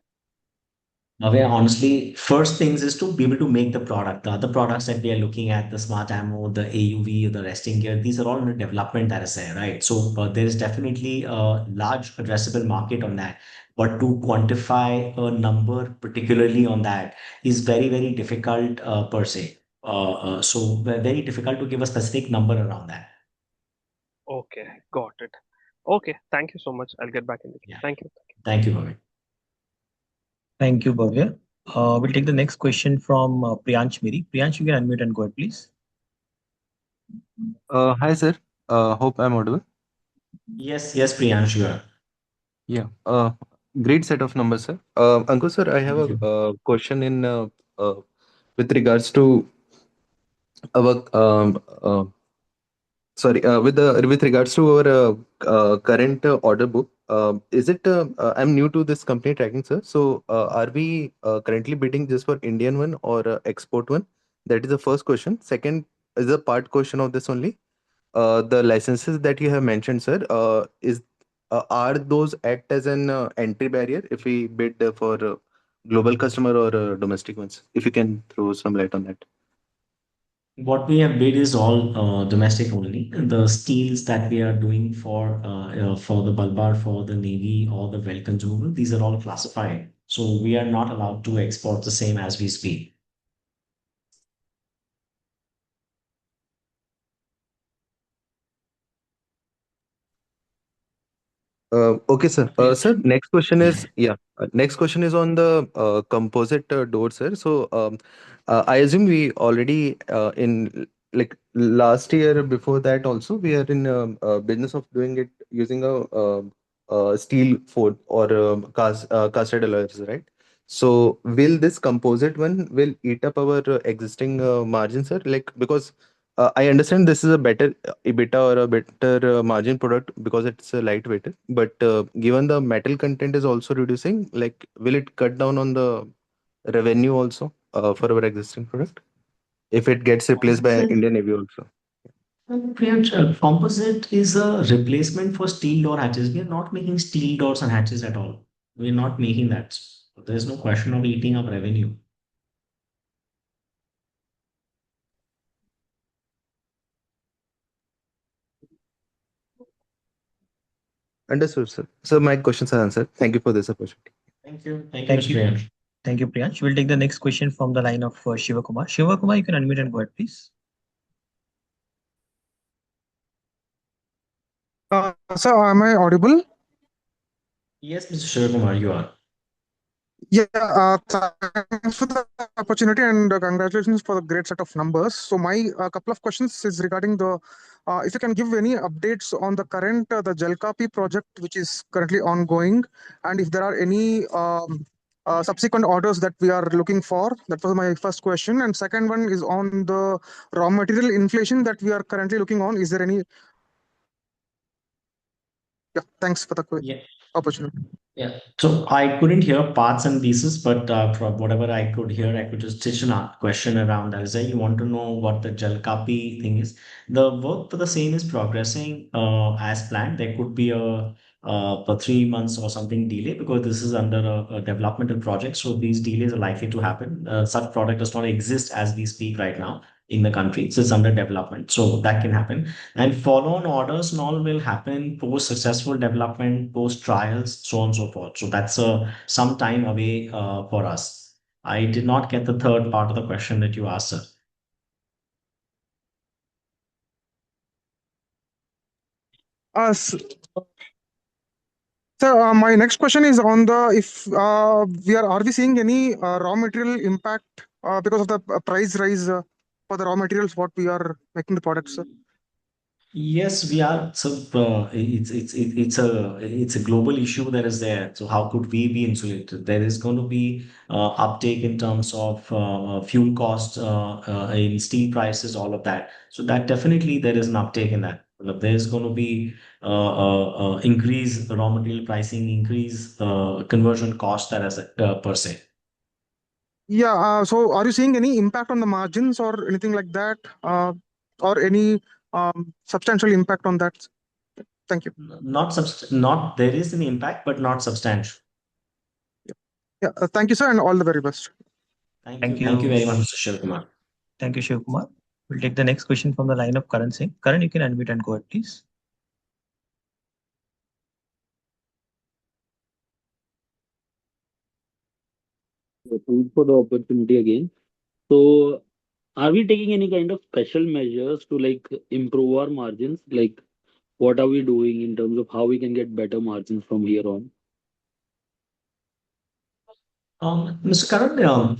[SPEAKER 2] Bhavya, honestly, first things is to be able to make the product. The other products that we are looking at, the smart ammo, the AUV, the resting gear, these are all in the development that is there, right? So there is definitely a large addressable market on that. But to quantify a number, particularly on that, is very, very difficult per se. Very difficult to give a specific number around that.
[SPEAKER 16] Okay, got it. Okay, thank you so much. I'll get back in the queue.
[SPEAKER 2] Yeah.
[SPEAKER 16] Thank you.
[SPEAKER 2] Thank you, Bhavya.
[SPEAKER 4] Thank you, Bhavya. We'll take the next question from Priyansh Miri. Priyansh, you can unmute and go ahead, please.
[SPEAKER 17] Hi, sir. Hope I'm audible.
[SPEAKER 2] Yes, Priyansh, you are.
[SPEAKER 17] Yeah. Great set of numbers, sir. Ankur, sir, I have
[SPEAKER 2] Thank
[SPEAKER 17] a
[SPEAKER 2] you.
[SPEAKER 17] question in with regards to our sorry with regards to our current order book. Is it? I'm new to this company tracking, sir. So, are we currently bidding just for Indian one or export one? That is the first question. Second is a part question of this only. The licenses that you have mentioned, sir, is are those act as an entry barrier if we bid for global customer or domestic ones? If you can throw some light on that.
[SPEAKER 2] What we have bid is all domestic only. The steels that we are doing for the Balbar, for the Navy or the well consumable, these are all classified. So we are not allowed to export the same as we speak.
[SPEAKER 17] Okay, sir. Sir, next question is next question is on the composite door, sir. So, I assume we already in like last year before that also we are in business of doing it using steel for or casted alloys, right? So, will this composite one will eat up our existing margin, sir? Like because I understand this is a better EBITDA or a better margin product because it's a lightweight. But given the metal content is also reducing, like will it cut down on the revenue also for our existing product if it gets replaced by
[SPEAKER 2] Composite,
[SPEAKER 17] Indian Navy also?
[SPEAKER 2] Priyansh, composite is a replacement for steel door hatches. We are not making steel doors and hatches at all. We are not making that. There's no question of eating up revenue.
[SPEAKER 17] Understood, sir. So my questions are answered. Thank you for this opportunity.
[SPEAKER 2] Thank you. Thank you,
[SPEAKER 4] Thank
[SPEAKER 2] Mr.
[SPEAKER 4] you.
[SPEAKER 2] Priyansh.
[SPEAKER 4] Thank you, Priyansh. We'll take the next question from the line of Shiva Kumar. Shiva Kumar, you can unmute and go ahead, please.
[SPEAKER 18] Sir, am I audible?
[SPEAKER 2] Yes, Mr. Shivakumar, you are.
[SPEAKER 18] Yeah, thanks for the opportunity and congratulations for the great set of numbers. So my couple of questions is regarding the if you can give any updates on the current the Jalkapi project which is currently ongoing, and if there are any subsequent orders that we are looking for. That was my first question, and second one is on the raw material inflation that we are currently looking on. Is there any? Yeah, thanks for the
[SPEAKER 2] Yeah.
[SPEAKER 18] opportunity.
[SPEAKER 2] Yeah. So I couldn't hear parts and pieces, but from whatever I could hear, I could just stitch a question around that. Is that you want to know what the Jalkapi thing is? The work for the same is progressing as planned. There could be a 3 months or something delay because this is under a developmental project. So these delays are likely to happen. Such product does not exist as we speak right now in the country. So it's under development. So that can happen. And follow-on orders and all will happen post successful development, post trials, so on and so forth. So that's some time away for us. I did not get the third part of the question that you asked, sir.
[SPEAKER 18] S- So my next question is on the if are we seeing any raw material impact because of the price rise for the raw materials what we are making the products?
[SPEAKER 2] Yes, we are. So it's a global issue that is there. So how could we be insulated? There is going to be uptake in terms of fuel costs, in steel prices, all of that. So that definitely there is an uptake in that. There's going to be increase raw material pricing, increase conversion cost that is per se.
[SPEAKER 18] Yeah. So are you seeing any impact on the margins or anything like that, or any substantial impact on that? Thank you.
[SPEAKER 2] Not there is an impact, but not substantial.
[SPEAKER 18] Yeah, thank you, sir, and all the very best.
[SPEAKER 2] Thank
[SPEAKER 4] Thank
[SPEAKER 2] you. Thank you
[SPEAKER 4] you.
[SPEAKER 2] very much, Mr. Shivkumar.
[SPEAKER 4] Thank you, Shivkumar. We'll take the next question from the line of Karan Singh. Karan, you can unmute and go ahead, please.
[SPEAKER 7] Thanks for the opportunity again. So, are we taking any kind of special measures to like improve our margins? Like, what are we doing in terms of how we can get better margins from here on?
[SPEAKER 2] Mr. Karan,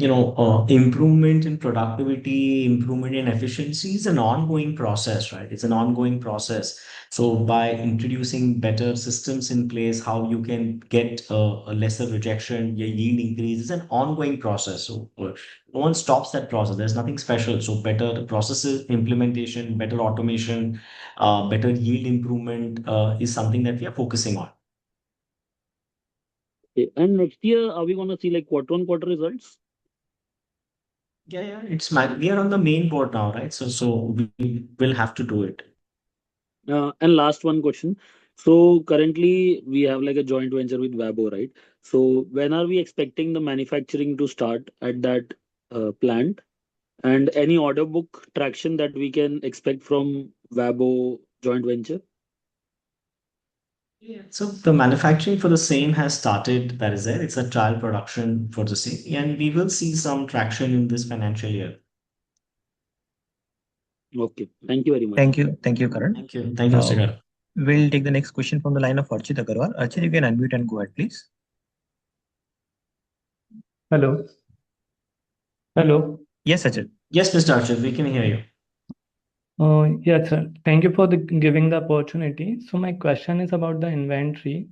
[SPEAKER 2] improvement in productivity, improvement in efficiency is an ongoing process, right? It's an ongoing process. So by introducing better systems in place, how you can get a lesser rejection, your yield increase is an ongoing process. So no one stops that process. There's nothing special. So better processes, implementation, better automation, better yield improvement is something that we are focusing on.
[SPEAKER 7] Okay. And next year, are we gonna see like quarter-on-quarter results?
[SPEAKER 2] Yeah, we are on the main board now, right? So we will have to do it.
[SPEAKER 7] And last one question. So currently we have like a joint venture with Wabo, right? So when are we expecting the manufacturing to start at that plant? And any order book traction that we can expect from Wabo joint venture?
[SPEAKER 2] Yeah. So the manufacturing for the same has started. That is there. It's a trial production for the same, and we will see some traction in this financial year.
[SPEAKER 7] Okay. Thank you very much.
[SPEAKER 4] Thank you. Thank you, Karan.
[SPEAKER 2] Thank you. Thank you, Mr. Karan.
[SPEAKER 4] We'll take the next question from the line of Archit Agarwal. Archit, you can unmute and go ahead, please.
[SPEAKER 19] Hello. Hello.
[SPEAKER 4] Yes, Archit.
[SPEAKER 2] Yes, Mr. Archit, we can hear you.
[SPEAKER 19] Yes, sir. Thank you for giving the opportunity. So my question is about the inventory.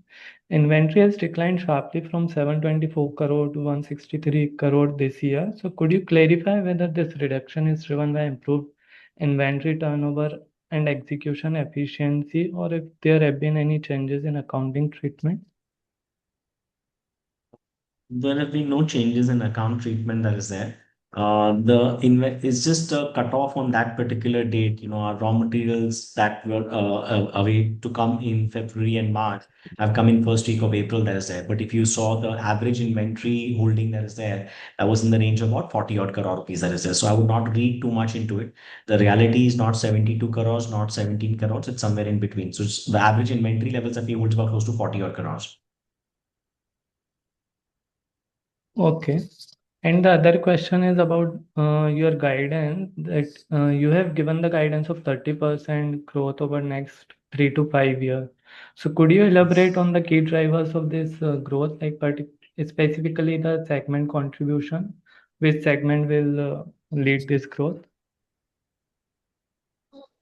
[SPEAKER 19] Inventory has declined sharply from 724 crore to 163 crore this year. So could you clarify whether this reduction is driven by improved inventory turnover and execution efficiency, or if there have been any changes in accounting treatment?
[SPEAKER 2] There have been no changes in account treatment that is there. It's just a cutoff on that particular date. Our raw materials that were away to come in February and March have come in first week of April that is there. But if you saw the average inventory holding that is there, that was in the range of about 40 odd crore rupees that is there. So I would not read too much into it. The reality is not 72 crores, not 17 crores. It's somewhere in between. So the average inventory levels that we hold is about close to 40 odd crores.
[SPEAKER 19] Okay. And the other question is about your guidance that you have given the guidance of 30% growth over next 3 to 5 years. So could you elaborate on the key drivers of this growth, like specifically the segment contribution? Which segment will lead this growth?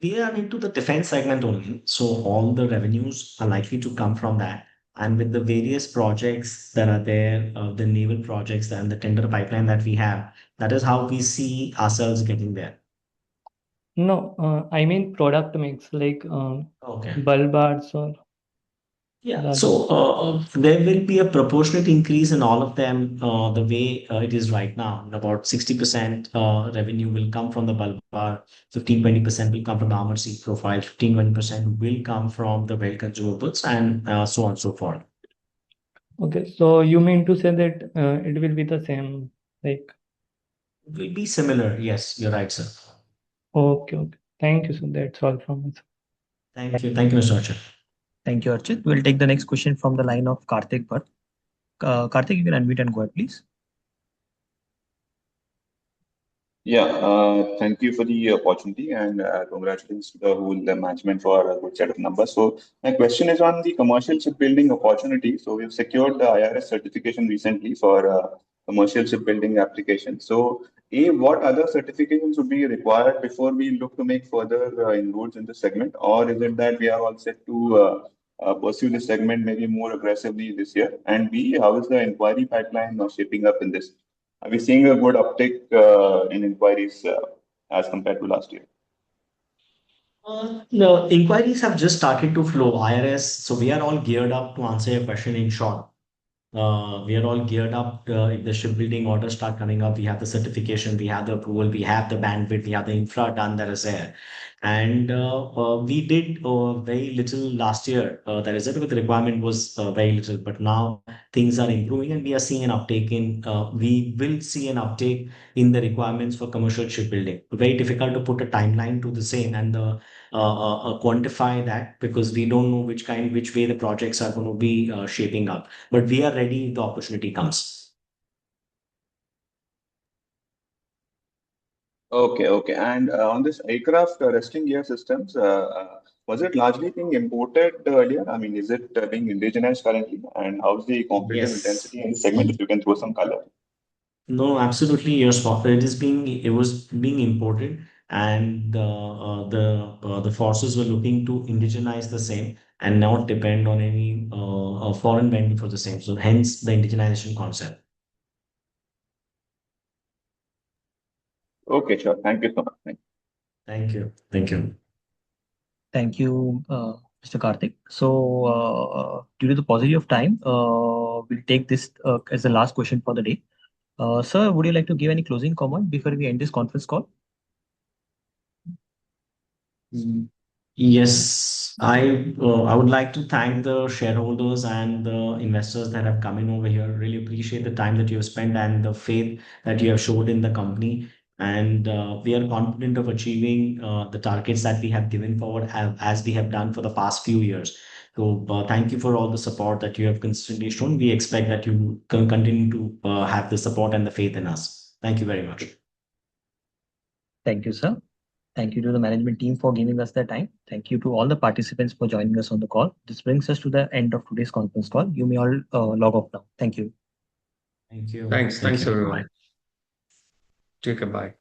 [SPEAKER 2] We are into the defense segment only, so all the revenues are likely to come from that. And with the various projects that are there, the naval projects and the tender pipeline that we have, that is how we see ourselves getting there.
[SPEAKER 19] No, I mean product mix, like
[SPEAKER 2] Okay.
[SPEAKER 19] bulb bars or
[SPEAKER 2] Yeah, so there will be a proportionate increase in all of them the way it is right now. About 60% revenue will come from the bulb bar, 15-20% will come from the armored seat profile, 15-20% will come from the well consumables, and so on and so forth.
[SPEAKER 19] Okay, so you mean to say that it will be the same, like
[SPEAKER 2] It will be similar. Yes, you're right, sir.
[SPEAKER 19] okay. Thank you. So that's all from us.
[SPEAKER 2] Thank you. Thank you, Mr. Archit.
[SPEAKER 4] Thank you, Archit. We'll take the next question from the line of Karthik Bhatt. Karthik, you can unmute and go ahead, please.
[SPEAKER 20] Yeah, thank you for the opportunity and congratulations to the whole management for a good set of numbers. So my question is on the commercial shipbuilding opportunity. So we've secured the IRS certification recently for commercial shipbuilding application. So what other certifications would be required before we look to make further inroads in the segment? Or is it that we are all set to pursue this segment maybe more aggressively this year? And B, how is the inquiry pipeline shaping up in this? Are we seeing a good uptick in inquiries as compared to last year?
[SPEAKER 2] The inquiries have just started to flow, IRS. So we are all geared up to answer your question in short. We are all geared up. If the shipbuilding orders start coming up, we have the certification, we have the approval, we have the bandwidth, we have the infra done that is there. And we did very little last year. That is it, because the requirement was very little. But now things are improving, and we are seeing an uptake in. We will see an uptake in the requirements for commercial shipbuilding. Very difficult to put a timeline to the same and quantify that, because we don't know which way the projects are going to be shaping up. But we are ready if the opportunity comes.
[SPEAKER 20] Okay. And on this aircraft resting gear systems, was it largely being imported earlier? I mean, is it being indigenized currently? And how's the competitive
[SPEAKER 2] Yes.
[SPEAKER 20] intensity in this segment? If you can throw some color.
[SPEAKER 2] No, absolutely. You're spot. It was being imported, and the forces were looking to indigenize the same and not depend on any foreign vendor for the same. So hence the indigenization concept.
[SPEAKER 20] Okay, sure. Thank you so much.
[SPEAKER 2] Thank you. Thank you.
[SPEAKER 4] Thank you, Mr. Karthik. So, due to the paucity of time, we'll take this as the last question for the day. Sir, would you like to give any closing comment before we end this conference call?
[SPEAKER 2] Yes, I would like to thank the shareholders and the investors that have come in over here. Really appreciate the time that you have spent and the faith that you have showed in the company. And we are confident of achieving the targets that we have given forward as we have done for the past few years. So thank you for all the support that you have consistently shown. We expect that you can continue to have the support and the faith in us. Thank you very much.
[SPEAKER 4] Thank you, sir. Thank you to the management team for giving us their time. Thank you to all the participants for joining us on the call. This brings us to the end of today's conference call. You may all log off now. Thank you.
[SPEAKER 2] Thank you.
[SPEAKER 3] Thanks
[SPEAKER 2] Thank you.
[SPEAKER 3] everyone.
[SPEAKER 2] Bye.
[SPEAKER 3] Take care. Bye.